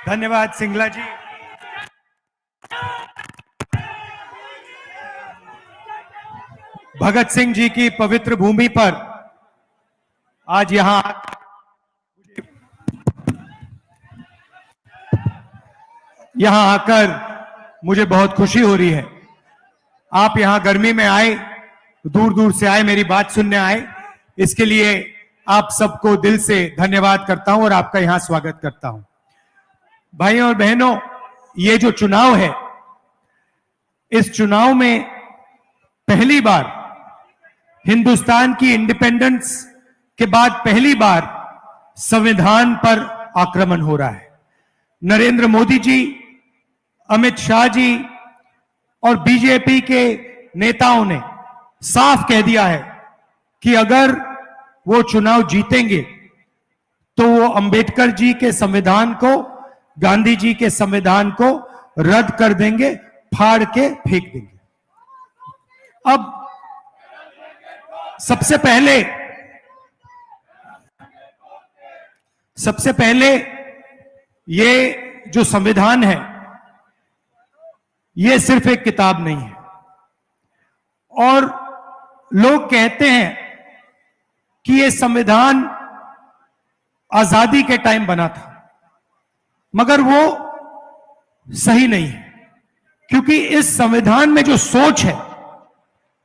धन्यवाद सिंगला जी। भगत सिंह जी की पवित्र भूमि पर आज यहां आकर मुझे बहुत खुशी हो रही है। आप यहां गर्मी में आए, दूर दूर से आए, मेरी बात सुनने आए, इसके लिए आप सबको दिल से धन्यवाद करता हूं और आपका यहां स्वागत करता हूं। भाइयों और बहनों, ये जो चुनाव है, इस चुनाव में पहली बार हिंदुस्तान की इंडिपेंडेंस के बाद पहली बार संविधान पर आक्रमण हो रहा है। नरेंद्र मोदी जी, अमित शाह जी और बीजेपी के नेताओं ने साफ कह दिया है कि अगर वो चुनाव जीतेंगे तो वो अंबेडकर जी के संविधान को, गांधी जी के संविधान को रद्द कर देंगे, फाड़ के फेंक देंगे। अब सबसे पहले ये जो संविधान है, ये सिर्फ एक किताब नहीं है। और लोग कहते हैं कि ये संविधान आजादी के टाइम बना था, मगर वो सही नहीं है, क्योंकि इस संविधान में जो सोच है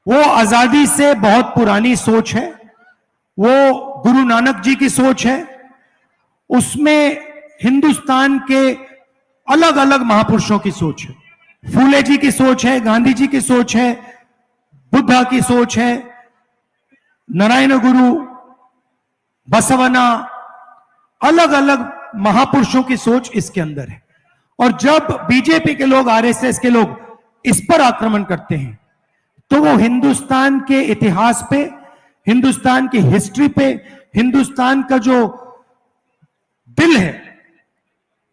वो आजादी से बहुत पुरानी सोच है। वो गुरु नानक जी की सोच है। उसमें हिंदुस्तान के अलग अलग महापुरुषों की सोच है। फूले जी की सोच है, गांधी जी की सोच है, बुद्धा की सोच है, नारायण गुरु, बसवना, अलग अलग महापुरुषों की सोच इसके अंदर है। और जब बीजेपी के लोग, आरएसएस के लोग इस पर आक्रमण करते हैं तो वो हिंदुस्तान के इतिहास पे, हिंदुस्तान की हिस्ट्री पे, हिंदुस्तान का जो दिल है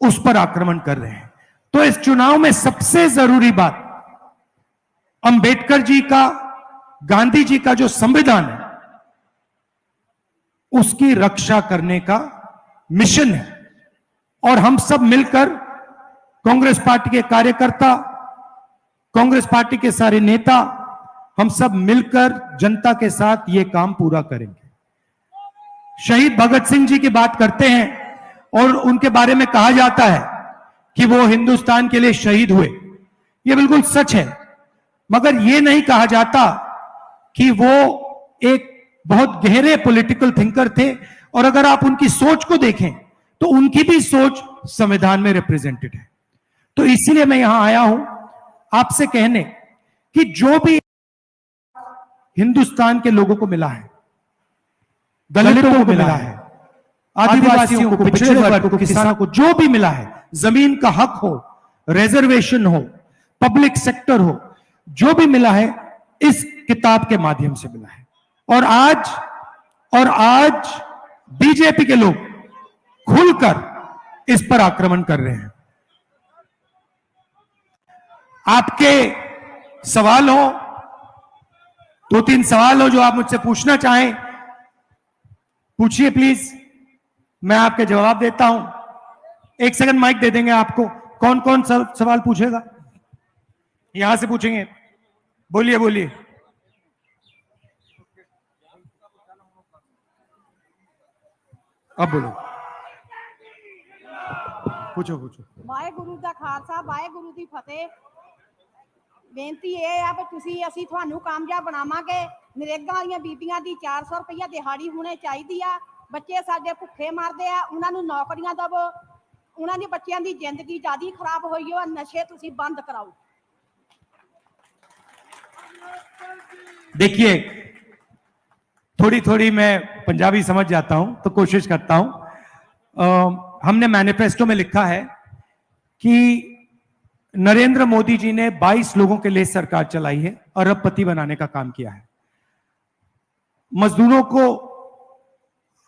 उस पर आक्रमण कर रहे हैं। तो इस चुनाव में सबसे जरूरी बात अंबेडकर जी का, गांधी जी का जो संविधान है उसकी रक्षा करने का मिशन है। और हम सब मिलकर, कांग्रेस पार्टी के कार्यकर्ता, कांग्रेस पार्टी के सारे नेता, हम सब मिलकर जनता के साथ यह काम पूरा करेंगे। शहीद भगत सिंह जी की बात करते हैं और उनके बारे में कहा जाता है कि वो हिंदुस्तान के लिए शहीद हुए। यह बिल्कुल सच है, मगर यह नहीं कहा जाता कि वो एक बहुत गहरे पॉलिटिकल थिंकर थे। और अगर आप उनकी सोच को देखें तो उनकी भी सोच संविधान में रिप्रेजेंटेड है। तो इसीलिए मैं यहां आया हूं आपसे कहने कि जो भी हिंदुस्तान के लोगों को मिला है, दलितों को मिला है, आदिवासियों को, पिछड़े वर्ग को, किसानों को, जो भी मिला है, जमीन का हक हो, रिजर्वेशन हो, पब्लिक सेक्टर हो, जो भी मिला है इस किताब के माध्यम से मिला है। और आज बीजेपी के लोग खुलकर इस पर आक्रमण कर रहे हैं। आपके सवाल हो, 2-3 सवाल हो जो आप मुझसे पूछना चाहें, पूछिए प्लीज, मैं आपके जवाब देता हूं। 1 सेकंड माइक दे देंगे आपको। कौन कौन सवाल पूछेगा? यहां से पूछेंगे। बोलिए बोलिए। अब बोलो, पूछो पूछो। वाहेगुरु दा खालसा, वाहेगुरु दी फतेह। बेनती यह है कि ਅਸੀਂ ਤੁਹਾਨੂੰ ਕਾਮਯਾਬ ਬਣਾਵਾਂਗੇ। ਨਰੇਗਾ ਵਾਲੀਆਂ ਬੀਬੀਆਂ ਦੀ 400 ਰੁਪਇਆ ਦਿਹਾੜੀ ਹੋਣੇ ਚਾਹੀਦੀ ਆ। ਬੱਚੇ ਸਾਡੇ ਭੁੱਖੇ ਮਰਦੇ ਆ, ਉਹਨਾਂ ਨੂੰ ਨੌਕਰੀਆਂ ਦਿਵੋ। ਉਹਨਾਂ ਦੇ ਬੱਚਿਆਂ ਦੀ ਜ਼ਿੰਦਗੀ ਜ਼ਿਆਦਾ ਖਰਾਬ ਹੋਈ ਹੋ, ਨਸ਼ੇ ਤੁਸੀਂ ਬੰਦ ਕਰਾਓ। देखिए, थोड़ी थोड़ी मैं पंजाबी समझ जाता हूं तो कोशिश करता हूं। हमने मैनिफेस्टो में लिखा है कि नरेंद्र मोदी जी ने 22 लोगों के लिए सरकार चलाई है, अरबपति बनाने का काम किया है। मजदूरों को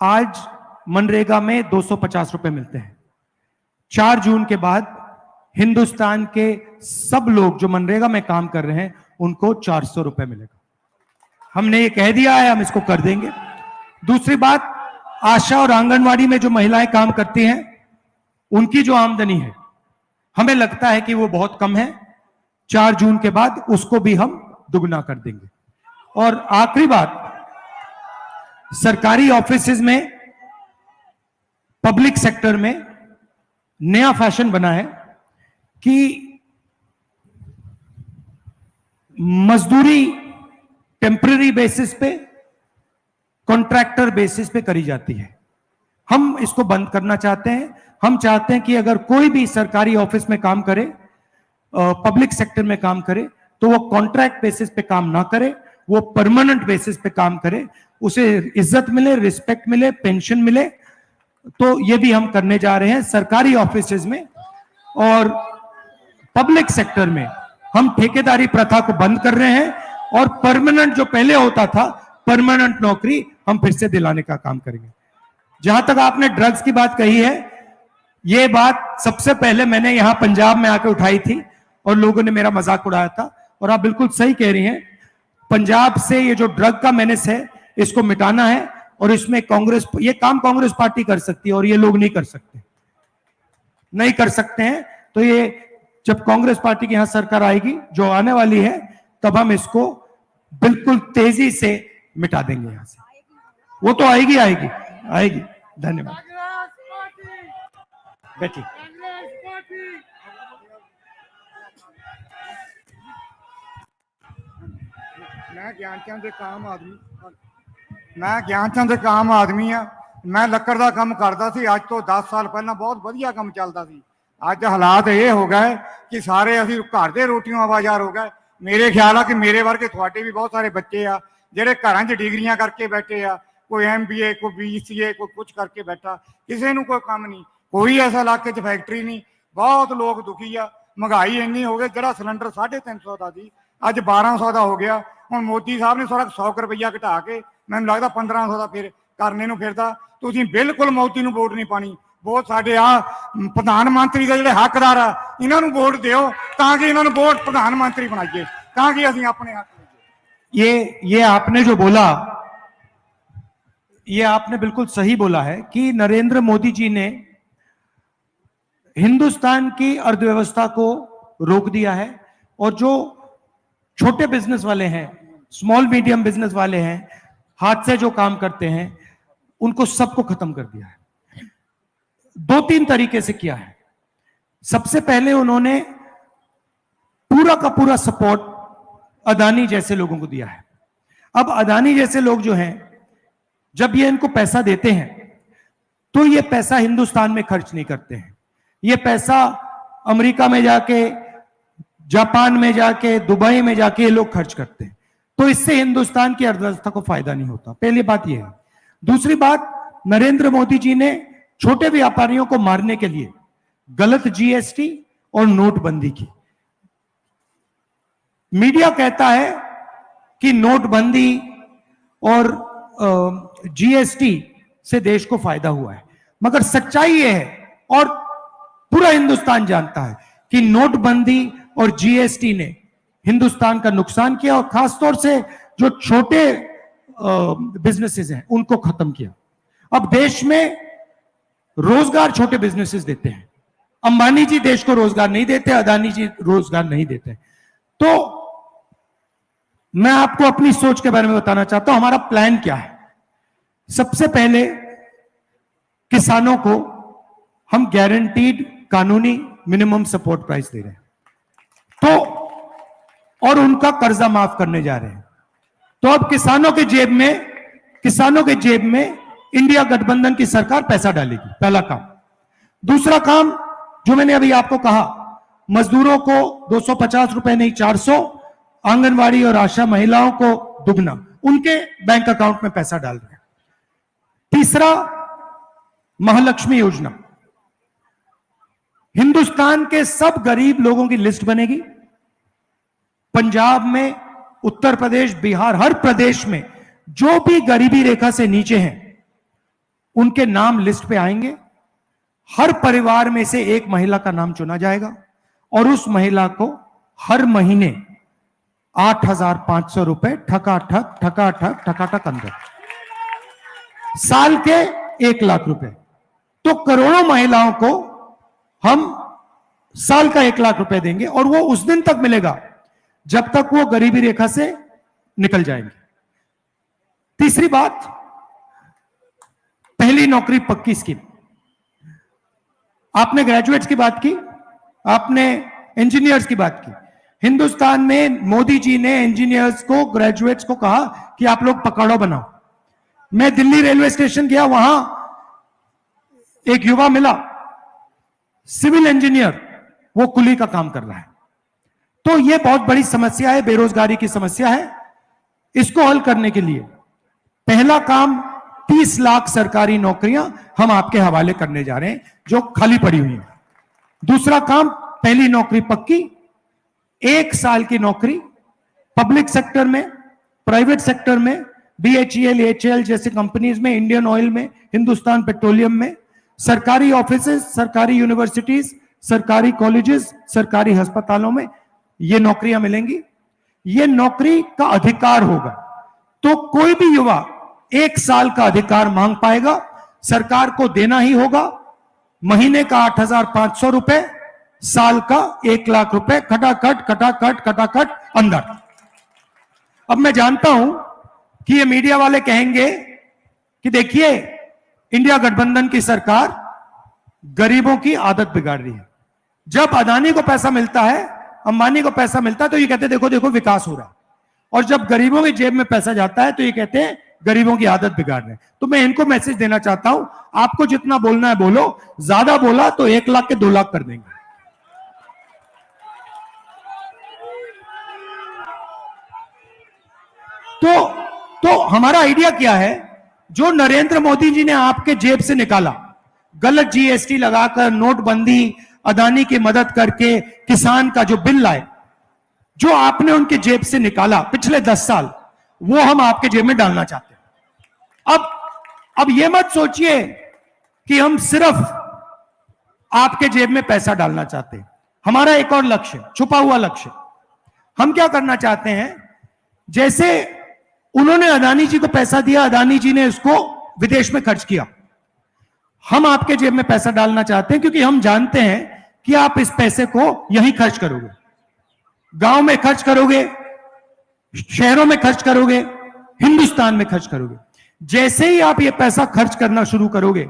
आज मनरेगा में 250 रुपए मिलते हैं। 4 जून के बाद हिंदुस्तान के सब लोग जो मनरेगा में काम कर रहे हैं उनको 400 रुपए मिलेगा। हमने ये कह दिया है, हम इसको कर देंगे। दूसरी बात, आशा और आंगनवाड़ी में जो महिलाएं काम करती हैं उनकी जो आमदनी है हमें लगता है कि वो बहुत कम है। 4 जून के बाद उसको भी हम दुगना कर देंगे। और आखिरी बात, सरकारी ऑफिसेज में, पब्लिक सेक्टर में नया फैशन बना है कि मजदूरी टेम्पररी बेसिस पे, कॉन्ट्रैक्टर बेसिस पे करी जाती है। हम इसको बंद करना चाहते हैं। हम चाहते हैं कि अगर कोई भी सरकारी ऑफिस में काम करे, पब्लिक सेक्टर में काम करे, तो वो कॉन्ट्रैक्ट बेसिस पे काम ना करे, वो परमानेंट बेसिस पे काम करे, उसे इज्जत मिले, रिस्पेक्ट मिले, पेंशन मिले। तो ये भी हम करने जा रहे हैं सरकारी ऑफिसेज में। और पब्लिक सेक्टर में हम ठेकेदारी प्रथा को बंद कर रहे हैं और परमानेंट जो पहले होता था, परमानेंट नौकरी हम फिर से दिलाने का काम करेंगे। जहां तक आपने ड्रग्स की बात कही है, ये बात सबसे पहले मैंने यहां पंजाब में आकर उठाई थी और लोगों ने मेरा मजाक उड़ाया था। और आप बिल्कुल सही कह रही हैं, पंजाब से ये जो ड्रग का मेनेस है इसको मिटाना है। और इसमें कांग्रेस, ये काम कांग्रेस पार्टी कर सकती है और ये लोग नहीं कर सकते, नहीं कर सकते हैं। तो ये जब कांग्रेस पार्टी की यहां सरकार आएगी, जो आने वाली है, तब हम इसको बिल्कुल तेजी से मिटा देंगे यहां से। वो तो आएगी आएगी आएगी। धन्यवाद। बैठिए। मैं ज्ञानचंद एक आम आदमी, मैं ज्ञानचंद एक आम आदमी हाँ। मैं ਲੱਕੜ ਦਾ ਕੰਮ ਕਰਦਾ ਸੀ। ਅੱਜ ਤੋਂ 10 ਸਾਲ ਪਹਿਲਾਂ ਬਹੁਤ ਵਧੀਆ ਕੰਮ ਚੱਲਦਾ ਸੀ। ਅੱਜ ਹਾਲਾਤ ਇਹ ਹੋ ਗਏ ਕਿ ਸਾਰੇ ਅਸੀਂ ਘਰ ਦੇ ਰੋਟੀਆਂ ਆਵਾਜ਼ਾਰ ਹੋ ਗਏ। ਮੇਰੇ ਖਿਆਲ ਆ ਕਿ ਮੇਰੇ ਵਰਗੇ ਤੁਹਾਡੇ ਵੀ ਬਹੁਤ ਸਾਰੇ ਬੱਚੇ ਆ ਜਿਹੜੇ ਘਰਾਂ 'ਚ ਡਿਗਰੀਆਂ ਕਰਕੇ ਬੈਠੇ ਆ। ਕੋਈ MBA, ਕੋਈ BCA, ਕੋਈ ਕੁਝ ਕਰਕੇ ਬੈਠਾ, ਕਿਸੇ ਨੂੰ ਕੋਈ ਕੰਮ ਨਹੀਂ, ਕੋਈ ਐਸਾ ਇਲਾਕੇ 'ਚ ਫੈਕਟਰੀ ਨਹੀਂ। ਬਹੁਤ ਲੋਕ ਦੁਖੀ ਆ। ਮਹਿੰਗਾਈ ਇੰਨੀ ਹੋ ਗਈ, ਜਿਹੜਾ ਸਿਲੰਡਰ 350 ਦਾ ਸੀ ਅੱਜ 1200 ਦਾ ਹੋ ਗਿਆ। ਹੁਣ ਮੋਦੀ ਸਾਹਿਬ ਨੇ ਸਾਰਾ 100 ਰੁਪਈਆ ਘਟਾ ਕੇ ਮੈਨੂੰ ਲੱਗਦਾ 1500 ਦਾ ਫਿਰ ਕਰਨੇ ਨੂੰ ਫਿਰਦਾ। ਤੁਸੀਂ ਬਿਲਕੁਲ ਮੋਦੀ ਨੂੰ ਵੋਟ ਨਹੀਂ ਪਾਣੀ। ਵੋਟ ਸਾਡੇ ਆ ਪ੍ਰਧਾਨ ਮੰਤਰੀ ਦੇ ਜਿਹੜੇ ਹੱਕਦਾਰ ਆ, ਇਹਨਾਂ ਨੂੰ ਵੋਟ ਦਿਓ ਤਾਂ ਕਿ ਇਹਨਾਂ ਨੂੰ ਵੋਟ ਪ੍ਰਧਾਨ ਮੰਤਰੀ ਬਣਾਈਏ, ਤਾਂ ਕਿ ਅਸੀਂ ਆਪਣੇ ਹੱਕ ये आपने जो बोला, ये आपने बिल्कुल सही बोला है कि नरेंद्र मोदी जी ने हिंदुस्तान की अर्थव्यवस्था को रोक दिया है। और जो छोटे बिजनेस वाले हैं, स्मॉल मीडियम बिजनेस वाले हैं, हाथ से जो काम करते हैं, उनको सबको खत्म कर दिया है। 2-3 तरीके से किया है। सबसे पहले उन्होंने पूरा का पूरा सपोर्ट अदानी जैसे लोगों को दिया है। अब अदानी जैसे लोग जो हैं, जब ये इनको पैसा देते हैं तो ये पैसा हिंदुस्तान में खर्च नहीं करते हैं। ये पैसा अमेरिका में जाके, जापान में जाके, दुबई में जाके ये लोग खर्च करते हैं। तो इससे हिंदुस्तान की अर्थव्यवस्था को फायदा नहीं होता। पहली बात यह है। दूसरी बात, नरेंद्र मोदी जी ने छोटे व्यापारियों को मारने के लिए गलत GST और नोटबंदी की। मीडिया कहता है कि नोटबंदी और GST से देश को फायदा हुआ है, मगर सच्चाई यह है और पूरा हिंदुस्तान जानता है कि नोटबंदी और GST ने हिंदुस्तान का नुकसान किया और खासतौर से जो छोटे बिजनेसेस हैं उनको खत्म किया। अब देश में रोजगार छोटे बिजनेसेस देते हैं। अंबानी जी देश को रोजगार नहीं देते, अदानी जी रोजगार नहीं देते। तो मैं आपको अपनी सोच के बारे में बताना चाहता हूं। हमारा प्लान क्या है? सबसे पहले किसानों को हम गारंटीड कानूनी मिनिमम सपोर्ट प्राइस दे रहे हैं, तो और उनका कर्जा माफ करने जा रहे हैं। तो अब किसानों के जेब में इंडिया गठबंधन की सरकार पैसा डालेगी, पहला काम। दूसरा काम जो मैंने अभी आपको कहा, मजदूरों को 250 रुपए नहीं 400, आंगनवाड़ी और आशा महिलाओं को दुगना, उनके बैंक अकाउंट में पैसा डाल रहे हैं। तीसरा, महालक्ष्मी योजना। हिंदुस्तान के सब गरीब लोगों की लिस्ट बनेगी। पंजाब में, उत्तर प्रदेश, बिहार, हर प्रदेश में जो भी गरीबी रेखा से नीचे हैं उनके नाम लिस्ट पे आएंगे। हर परिवार में से एक महिला का नाम चुना जाएगा और उस महिला को हर महीने 8,500 रुपए ठकाठक अंदर, साल के 1 लाख रुपए। तो करोड़ों महिलाओं को हम साल का 1 लाख रुपए देंगे और वो उस दिन तक मिलेगा जब तक वो गरीबी रेखा से निकल जाएंगे। तीसरी बात, पहली नौकरी पक्की स्कीम। आपने ग्रेजुएट्स की बात की, आपने इंजीनियर्स की बात की। हिंदुस्तान में मोदी जी ने इंजीनियर्स को, ग्रेजुएट्स को कहा कि आप लोग पकौड़ा बनाओ। मैं दिल्ली रेलवे स्टेशन गया, वहां एक युवा मिला, सिविल इंजीनियर, वो कुली का काम कर रहा है। तो यह बहुत बड़ी समस्या है, बेरोजगारी की समस्या है। इसको हल करने के लिए पहला काम 30 लाख सरकारी नौकरियां हम आपके हवाले करने जा रहे हैं जो खाली पड़ी हुई हैं। दूसरा काम, पहली नौकरी पक्की, 1 साल की नौकरी पब्लिक सेक्टर में, प्राइवेट सेक्टर में, BHEL, HAL जैसे कंपनीज में, इंडियन ऑयल में, हिंदुस्तान पेट्रोलियम में, सरकारी ऑफिसेज, सरकारी यूनिवर्सिटीज, सरकारी कॉलेजेस, सरकारी अस्पतालों में ये नौकरियां मिलेंगी। ये नौकरी का अधिकार होगा, तो कोई भी युवा 1 साल का अधिकार मांग पाएगा, सरकार को देना ही होगा। महीने का 8,500 रुपए, साल का 1 लाख रुपए, खटाखट खटाखट खटाखट अंदर। अब मैं जानता हूं कि ये मीडिया वाले कहेंगे कि देखिए इंडिया गठबंधन की सरकार गरीबों की आदत बिगाड़ रही है। जब अदानी को पैसा मिलता है, अंबानी को पैसा मिलता है, तो ये कहते हैं देखो देखो विकास हो रहा है, और जब गरीबों की जेब में पैसा जाता है तो ये कहते हैं गरीबों की आदत बिगाड़ रहे हैं। तो मैं इनको मैसेज देना चाहता हूं, आपको जितना बोलना है बोलो, ज्यादा बोला तो 1 लाख के 2 लाख कर देंगे। तो हमारा आइडिया क्या है, जो नरेंद्र मोदी जी ने आपके जेब से निकाला, गलत GST लगाकर, नोटबंदी, अदानी की मदद करके, किसान का जो बिल लाए, जो आपने उनके जेब से निकाला पिछले 10 साल, वो हम आपके जेब में डालना चाहते हैं। अब ये मत सोचिए कि हम सिर्फ आपके जेब में पैसा डालना चाहते हैं। हमारा एक और लक्ष्य, छुपा हुआ लक्ष्य, हम क्या करना चाहते हैं, जैसे उन्होंने अदानी जी को पैसा दिया, अदानी जी ने इसको विदेश में खर्च किया, हम आपके जेब में पैसा डालना चाहते हैं, क्योंकि हम जानते हैं कि आप इस पैसे को यहीं खर्च करोगे, गांव में खर्च करोगे, शहरों में खर्च करोगे, हिंदुस्तान में खर्च करोगे। जैसे ही आप ये पैसा खर्च करना शुरू करोगे,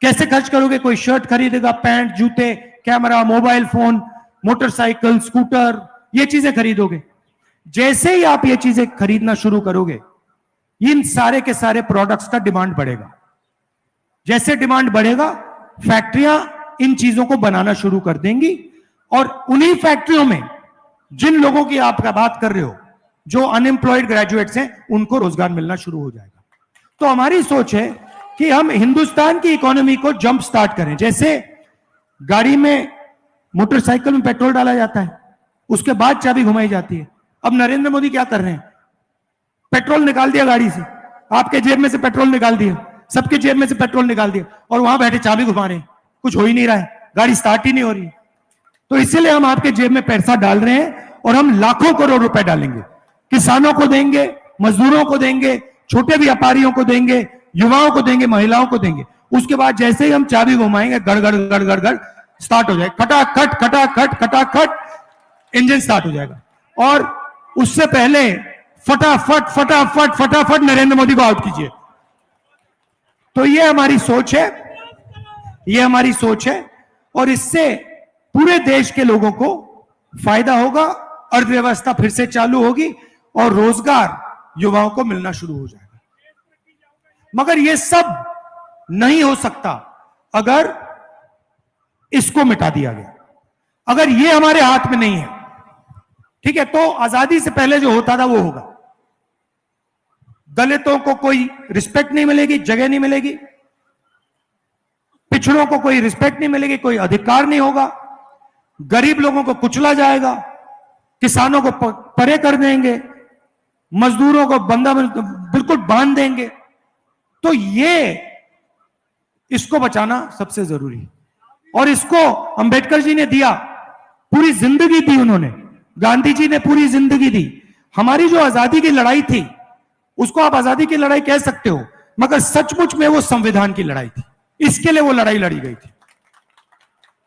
कैसे खर्च करोगे, कोई शर्ट खरीदेगा, पैंट, जूते, camera, mobile phone, motorcycle, scooter, ये चीजें खरीदोगे। जैसे ही आप ये चीजें खरीदना शुरू करोगे, इन सारे के सारे प्रोडक्ट्स का डिमांड बढ़ेगा। जैसे डिमांड बढ़ेगा, फैक्ट्रियां इन चीजों को बनाना शुरू कर देंगी, और उन्हीं फैक्ट्रियों में जिन लोगों की आप बात कर रहे हो, जो अनएम्प्लॉयड ग्रेजुएट्स हैं, उनको रोजगार मिलना शुरू हो जाएगा। तो हमारी सोच है कि हम हिंदुस्तान की इकोनॉमी को जंप स्टार्ट करें। जैसे गाड़ी में, मोटरसाइकिल में पेट्रोल डाला जाता है, उसके बाद चाबी घुमाई जाती है। अब नरेंद्र मोदी क्या कर रहे हैं, पेट्रोल निकाल दिया गाड़ी से, आपके जेब में से पेट्रोल निकाल दिया, सबके जेब में से पेट्रोल निकाल दिया, और वहां बैठे चाबी घुमा रहे हैं, कुछ हो ही नहीं रहा है, गाड़ी स्टार्ट ही नहीं हो रही है। तो इसीलिए हम आपके जेब में पैसा डाल रहे हैं, और हम लाखों करोड़ रुपए डालेंगे, किसानों को देंगे, मजदूरों को देंगे, छोटे व्यापारियों को देंगे, युवाओं को देंगे, महिलाओं को देंगे। उसके बाद जैसे ही हम चाबी घुमाएंगे, गड़गड़ गड़गड़ गड़ स्टार्ट हो जाएगा, खटाखट खटाखट खटाखट इंजन स्टार्ट हो जाएगा, और उससे पहले फटाफट फटाफट फटाफट नरेंद्र मोदी को आउट कीजिए। तो ये हमारी सोच है, ये हमारी सोच है, और इससे पूरे देश के लोगों को फायदा होगा, अर्थव्यवस्था फिर से चालू होगी, और रोजगार युवाओं को मिलना शुरू हो जाएगा। मगर यह सब नहीं हो सकता अगर इसको मिटा दिया गया, अगर ये हमारे हाथ में नहीं है। ठीक है, तो आजादी से पहले जो होता था वो होगा। दलितों को कोई रिस्पेक्ट नहीं मिलेगी, जगह नहीं मिलेगी, पिछड़ों को कोई रिस्पेक्ट नहीं मिलेगी, कोई अधिकार नहीं होगा, गरीब लोगों को कुचला जाएगा, किसानों को परे कर देंगे, मजदूरों को बंदा बिल्कुल बांध देंगे। तो ये इसको बचाना सबसे जरूरी है, और इसको अंबेडकर जी ने दिया, पूरी जिंदगी दी उन्होंने, गांधी जी ने पूरी जिंदगी दी। हमारी जो आजादी की लड़ाई थी, उसको आप आजादी की लड़ाई कह सकते हो, मगर सचमुच में वो संविधान की लड़ाई थी, इसके लिए वो लड़ाई लड़ी गई थी।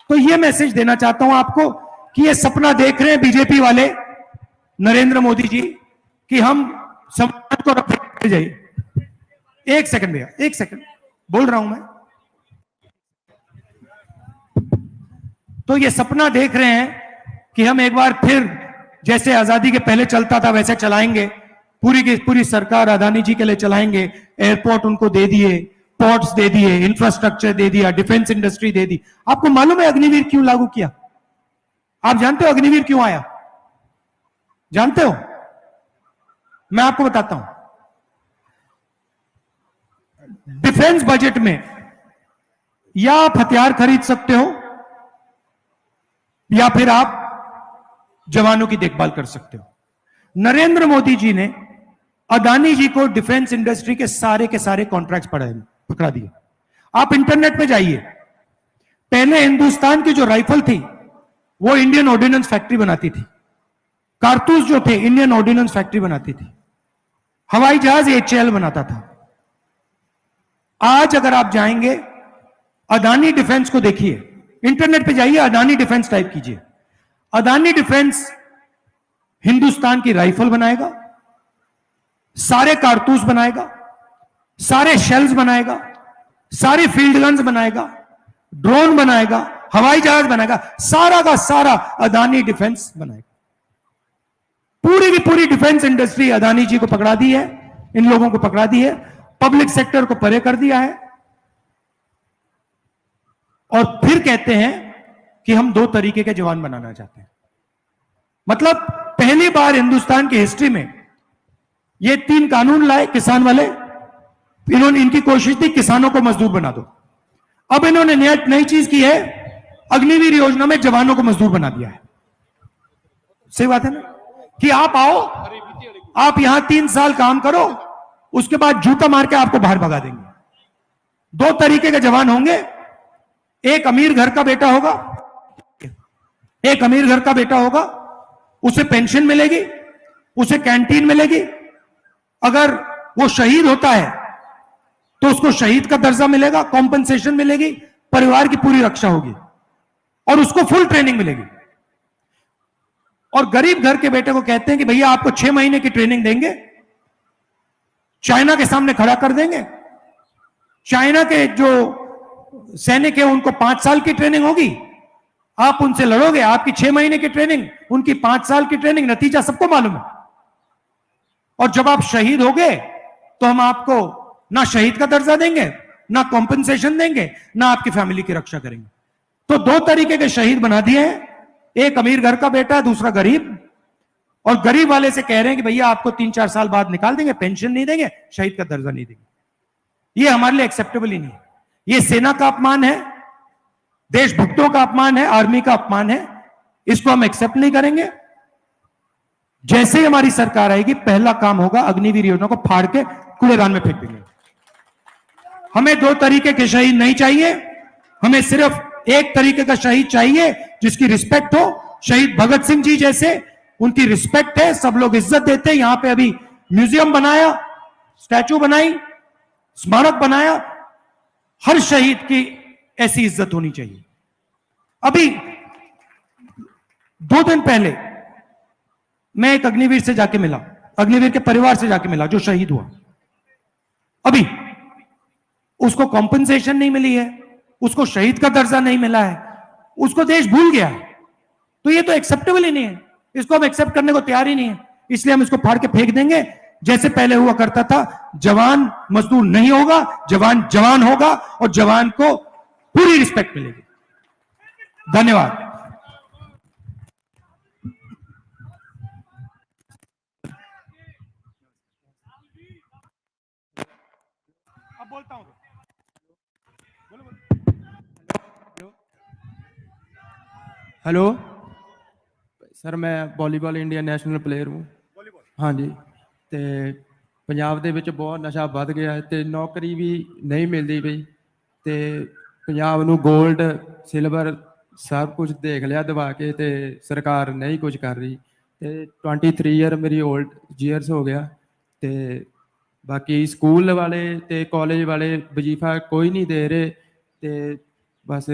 तो ये मैसेज देना चाहता हूं आपको कि ये सपना देख रहे हैं बीजेपी वाले, नरेंद्र मोदी जी, कि हम समाज को रख जाइए। एक सेकंड भैया, एक सेकंड बोल रहा हूं मैं। तो ये सपना देख रहे हैं कि हम एक बार फिर जैसे आजादी के पहले चलता था वैसे चलाएंगे, पूरी की पूरी सरकार अदानी जी के लिए चलाएंगे। एयरपोर्ट उनको दे दिए, पोर्ट्स दे दिए, इंफ्रास्ट्रक्चर दे दिया, डिफेंस इंडस्ट्री दे दी। आपको मालूम है अग्निवीर क्यों लागू किया? आप जानते हो अग्निवीर क्यों आया? जानते हो? मैं आपको बताता हूं। डिफेंस बजट में या आप हथियार खरीद सकते हो या फिर आप जवानों की देखभाल कर सकते हो। नरेंद्र मोदी जी ने अदानी जी को डिफेंस इंडस्ट्री के सारे कॉन्ट्रैक्ट्स पकड़ा दिए। आप इंटरनेट पे जाइए, पहले हिंदुस्तान की जो राइफल थी वो इंडियन ऑर्डिनेंस फैक्ट्री बनाती थी, कारतूस जो थे इंडियन ऑर्डिनेंस फैक्ट्री बनाती थी, हवाई जहाज HAL बनाता था। आज अगर आप जाएंगे अदानी डिफेंस को देखिए, इंटरनेट पे जाइए, अदानी डिफेंस टाइप कीजिए। अदानी डिफेंस हिंदुस्तान की राइफल बनाएगा, सारे कारतूस बनाएगा, सारे शेल्स बनाएगा, सारी फील्ड गन्स बनाएगा, ड्रोन बनाएगा, हवाई जहाज बनाएगा, सारा का सारा अदानी डिफेंस बनाएगा। पूरी की पूरी डिफेंस इंडस्ट्री अदानी जी को पकड़ा दी है, इन लोगों को पकड़ा दी है, पब्लिक सेक्टर को परे कर दिया है। और फिर कहते हैं कि हम 2 तरीके के जवान बनाना चाहते हैं। मतलब पहली बार हिंदुस्तान की हिस्ट्री में ये 3 कानून लाए किसान वाले। इन्होंने, इनकी कोशिश थी किसानों को मजदूर बना दो। अब इन्होंने नई चीज की है, अग्निवीर योजना में जवानों को मजदूर बना दिया है। सही बात है ना, कि आप आओ, आप यहां 3 साल काम करो, उसके बाद जूता मार के आपको बाहर भगा देंगे। 2 तरीके के जवान होंगे, एक अमीर घर का बेटा होगा, एक अमीर घर का बेटा होगा, उसे पेंशन मिलेगी, उसे कैंटीन मिलेगी। अगर वो शहीद होता है तो उसको शहीद का दर्जा मिलेगा, कॉम्पनसेशन मिलेगी, परिवार की पूरी रक्षा होगी और उसको फुल ट्रेनिंग मिलेगी। और गरीब घर के बेटे को कहते हैं कि भैया आपको 6 महीने की ट्रेनिंग देंगे, चाइना के सामने खड़ा कर देंगे। चाइना के जो सैनिक है उनको 5 साल की ट्रेनिंग होगी, आप उनसे लड़ोगे, आपकी 6 महीने की ट्रेनिंग, उनकी 5 साल की ट्रेनिंग, नतीजा सबको मालूम है। और जब आप शहीद होगे तो हम आपको ना शहीद का दर्जा देंगे, ना कॉम्पनसेशन देंगे, ना आपकी फैमिली की रक्षा करेंगे। तो 2 तरीके के शहीद बना दिए हैं, एक अमीर घर का बेटा, दूसरा गरीब। और गरीब वाले से कह रहे हैं कि भैया आपको 3-4 साल बाद निकाल देंगे, पेंशन नहीं देंगे, शहीद का दर्जा नहीं देंगे। ये हमारे लिए एक्सेप्टेबल ही नहीं है। ये सेना का अपमान है, देशभक्तों का अपमान है, आर्मी का अपमान है, इसको हम एक्सेप्ट नहीं करेंगे। जैसे ही हमारी सरकार आएगी, पहला काम होगा अग्निवीर योजना को फाड़ के कूड़ेदान में फेंक देंगे। हमें 2 तरीके के शहीद नहीं चाहिए, हमें सिर्फ एक तरीके का शहीद चाहिए जिसकी रिस्पेक्ट हो। शहीद भगत सिंह जी जैसे, उनकी रिस्पेक्ट है, सब लोग इज्जत देते हैं। यहां पे अभी म्यूजियम बनाया, स्टैचू बनाई, स्मारक बनाया, हर शहीद की ऐसी इज्जत होनी चाहिए। अभी 2 दिन पहले मैं एक अग्निवीर से जाके मिला, अग्निवीर के परिवार से जाके मिला जो शहीद हुआ। अभी उसको कॉम्पनसेशन नहीं मिली है, उसको शहीद का दर्जा नहीं मिला है, उसको देश भूल गया है। तो ये तो एक्सेप्टेबल ही नहीं है, इसको हम एक्सेप्ट करने को तैयार ही नहीं है। इसलिए हम इसको फाड़ के फेंक देंगे, जैसे पहले हुआ करता था। जवान मजदूर नहीं होगा, जवान जवान होगा और जवान को पूरी रिस्पेक्ट मिलेगी। धन्यवाद। अब बोलता हूं। हेलो सर, मैं वॉलीबॉल इंडिया ਨੈਸ਼ਨਲ ਪਲੇਅਰ ਹੂੰ। ਹਾਂਜੀ, ਤੇ ਪੰਜਾਬ ਦੇ ਵਿੱਚ ਬਹੁਤ ਨਸ਼ਾ ਵੱਧ ਗਿਆ ਹੈ ਤੇ ਨੌਕਰੀ ਵੀ ਨਹੀਂ ਮਿਲਦੀ ਪਈ ਤੇ ਪੰਜਾਬ ਨੂੰ 골ਡ ਸਿਲਵਰ ਸਭ ਕੁਝ ਦੇਖ ਲਿਆ ਦਵਾ ਕੇ ਤੇ ਸਰਕਾਰ ਨਹੀਂ ਕੁਝ ਕਰ ਰਹੀ ਤੇ 23 ਈਅਰ ਮੇਰੀ 올ਡ ਜੀਅਰਸ ਹੋ ਗਿਆ ਤੇ ਬਾਕੀ ਸਕੂਲ ਵਾਲੇ ਤੇ ਕਾਲਜ ਵਾਲੇ ਵਜ਼ੀਫਾ ਕੋਈ ਨਹੀਂ ਦੇ ਰਹੇ ਤੇ ਬਸ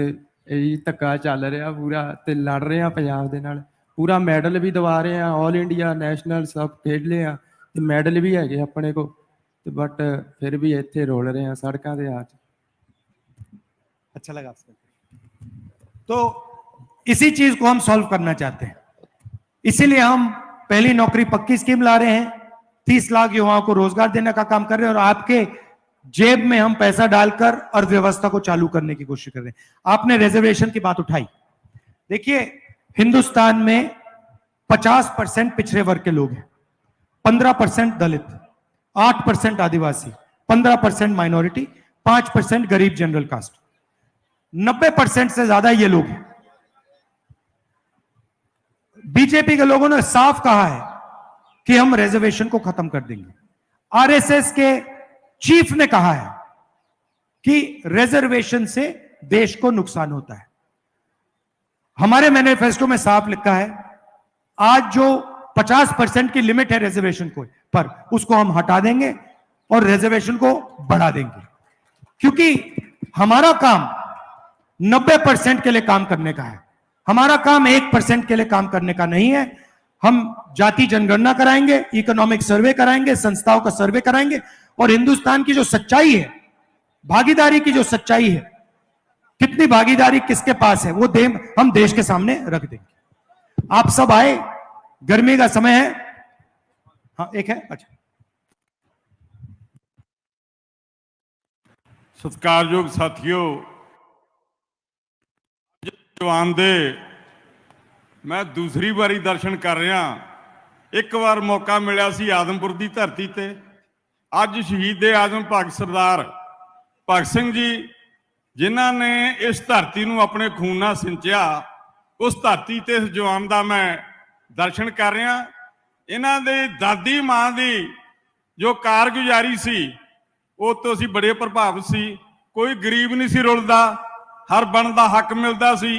ਇਹ ਧੱਕਾ ਚੱਲ ਰਿਹਾ ਪੂਰਾ ਤੇ ਲੜ ਰਹੇ ਆ ਪੰਜਾਬ ਦੇ ਨਾਲ। ਪੂਰਾ ਮੈਡਲ ਵੀ ਦਿਵਾ ਰਹੇ ਆ, ਆਲ ਇੰਡੀਆ ਨੈਸ਼ਨਲ ਸਭ ਖੇਡ ਲਏ ਆ ਤੇ ਮੈਡਲ ਵੀ ਹੈਗੇ ਆਪਣੇ ਕੋਲ ਤੇ ਬਟ ਫਿਰ ਵੀ ਇੱਥੇ ਰੋਲ ਰਹੇ ਆ ਸੜਕਾਂ ਤੇ ਆ। अच्छा लगा आपसे। तो इसी चीज को हम सॉल्व करना चाहते हैं, इसीलिए हम पहली नौकरी पक्की स्कीम ला रहे हैं, 30 लाख युवाओं को रोजगार देने का काम कर रहे हैं और आपके जेब में हम पैसा डालकर अर्थव्यवस्था को चालू करने की कोशिश कर रहे हैं। आपने रिजर्वेशन की बात उठाई, देखिए हिंदुस्तान में 50% पिछड़े वर्ग के लोग हैं, 15% दलित, 8% आदिवासी, 15% माइनॉरिटी, 5% गरीब जनरल कास्ट, 90% से ज्यादा ये लोग हैं। बीजेपी के लोगों ने साफ कहा है कि हम रिजर्वेशन को खत्म कर देंगे। आरएसएस के चीफ ने कहा है कि रिजर्वेशन से देश को नुकसान होता है। हमारे मैनिफेस्टो में साफ लिखा है, आज जो 50% की लिमिट है रिजर्वेशन को पर, उसको हम हटा देंगे और रिजर्वेशन को बढ़ा देंगे, क्योंकि हमारा काम 90% के लिए काम करने का है। हमारा काम 1% के लिए काम करने का नहीं है। हम जाति जनगणना कराएंगे, इकोनॉमिक सर्वे कराएंगे, संस्थाओं का सर्वे कराएंगे और हिंदुस्तान की जो सच्चाई है, भागीदारी की जो सच्चाई है, कितनी भागीदारी किसके पास है, वो हम देश के सामने रख देंगे। आप सब आए, गर्मी का समय है। हाँ एक है, अच्छा। सत्कारयोग साथियों, जवान दे मैं दूसरी बारी दर्शन कर रहा। एक बार मौका मिला सी आदमपुर की धरती ते, अज शहीद आजम भगत सरदार भगत सिंह जी जिन्हां ने इस धरती नूं अपने खून नाल सिंचिया, उस धरती ते इस जवान दा मैं दर्शन कर रहा। इन्हां दे दादी मां दी जो कारगुजारी सी वो तो असीं बड़े प्रभावित सी। कोई गरीब नहीं सी रुलदा, हर बन का हक मिलता सी,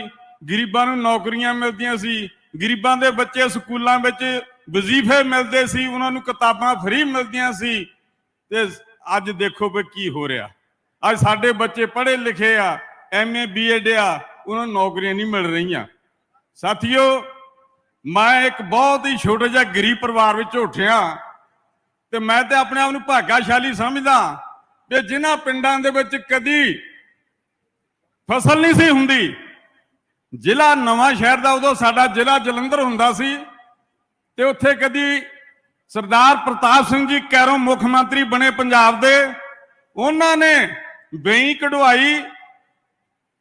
गरीबां नूं नौकरियां मिलदियां सी, गरीबां दे बच्चे स्कूलां विच वजीफे मिलते सी, उन्हां नूं किताबां फ्री मिलदियां सी। ते अज देखो भी की हो रहा। अज साडे बच्चे पढ़े लिखे आ, MA BEd आ, उन्हां नूं नौकरियां नहीं मिल रही। साथियों, मैं एक बहुत ही छोटे जिहा गरीब परिवार विच उठिया ते मैं ते अपने आप नूं भाग्यशाली समझदा कि जिन्हां पिंडां दे विच कदी फसल नहीं सी हुंदी। जिला नवां शहर दा उदों साडा जिला जलंधर हुंदा सी ते उत्थे कदी सरदार प्रताप सिंह जी कैरों मुख मंत्री बने पंजाब दे, उन्हां ने बेई कढवाई,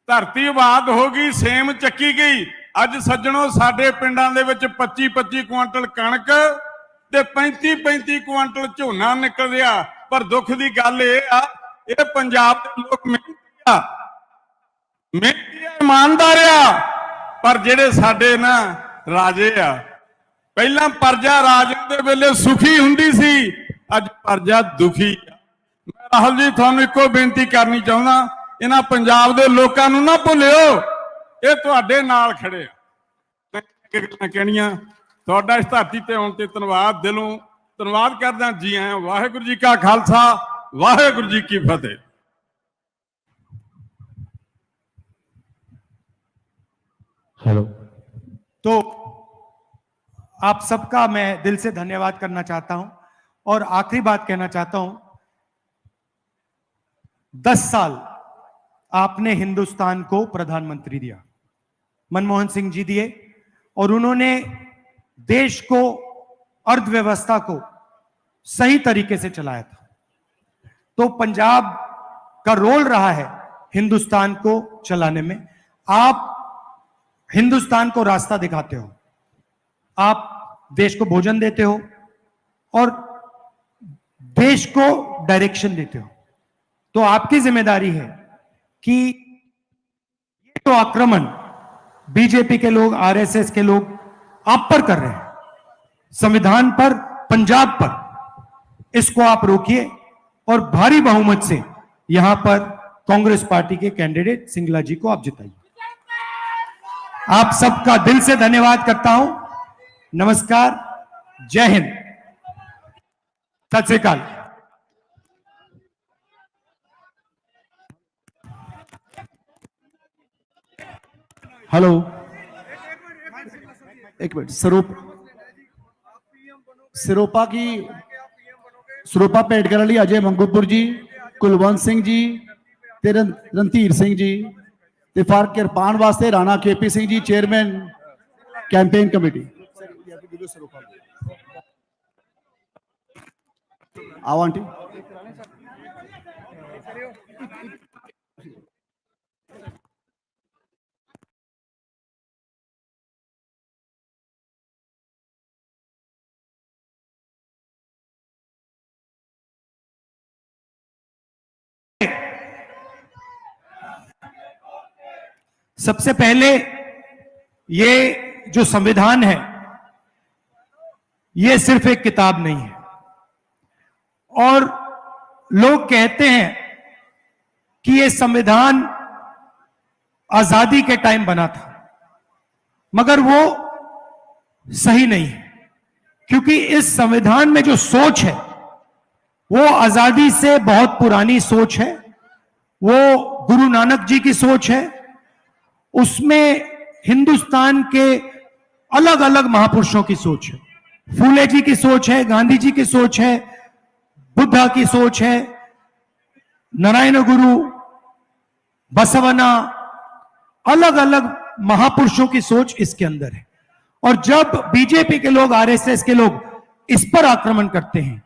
धरती आबाद हो गई, सेम चक्की गई। अज सज्जणों साडे पिंडां दे विच 25-25 क्विंटल कणक ते 35-35 क्विंटल झोना निकल रहा। पर दुख की गल ये पंजाब के लोग मेहनती आ, ईमानदार आ, पर जेडे साडे ना राजे आ, पहला प्रजा राज दे वेले सुखी हुंदी सी, अज प्रजा दुखी आ। मैं राहुल जी तुहानूं इक्को बेनती करनी चाहुंदा, इन्हां पंजाब दे लोकां नूं ना भुल्लिओ, ये तुहाडे नाल खड़े आ। गल्लां कहणियां, तुहाडा इस धरती ते आउण ते धन्नवाद, दिलों धन्नवाद करदा। जी आए वाहिगुरू जी का खालसा, वाहिगुरू जी की फतेह। हेलो, तो आप सबका मैं दिल से धन्यवाद करना चाहता हूं और आखिरी बात कहना चाहता हूं, 10 साल आपने हिंदुस्तान को प्रधानमंत्री दिया, मनमोहन सिंह जी दिए, और उन्होंने देश को, अर्थव्यवस्था को सही तरीके से चलाया था। तो पंजाब का रोल रहा है हिंदुस्तान को चलाने में। आप हिंदुस्तान को रास्ता दिखाते हो, आप देश को भोजन देते हो और देश को डायरेक्शन देते हो। तो आपकी जिम्मेदारी है कि ये जो आक्रमण बीजेपी के लोग, आरएसएस के लोग आप पर कर रहे हैं, संविधान पर, पंजाब पर, इसको आप रोकिए और भारी बहुमत से यहां पर कांग्रेस पार्टी के कैंडिडेट सिंगला जी को आप जिताइए। आप सबका दिल से धन्यवाद करता हूं। नमस्कार, जय हिंद, सत श्री अकाल। हेलो, एक मिनट। ਸਰੋਪਾ ਭੇਟਕਰ ਵਾਲੀ अजय मंगूपुर जी, कुलवंत सिंह जी ਤੇ ਰਣਧੀਰ ਸਿੰਘ ਜੀ ਤੇ ਫਾਰ ਕਿਰਪਾਨ ਵਾਸਤੇ Rana KP Singh ji, chairman campaign committee. आओ आंटी। सबसे पहले ये जो संविधान है ये सिर्फ एक किताब नहीं है, और लोग कहते हैं कि ये संविधान आजादी के टाइम बना था, मगर वो सही नहीं है, क्योंकि इस संविधान में जो सोच है वो आजादी से बहुत पुरानी सोच है। वो गुरु नानक जी की सोच है। उसमें हिंदुस्तान के अलग अलग महापुरुषों की सोच है। फूले जी की सोच है, गांधी जी की सोच है, बुद्धा की सोच है, नारायण गुरु, बसवना, अलग अलग महापुरुषों की सोच इसके अंदर है। और जब बीजेपी के लोग, आरएसएस के लोग इस पर आक्रमण करते हैं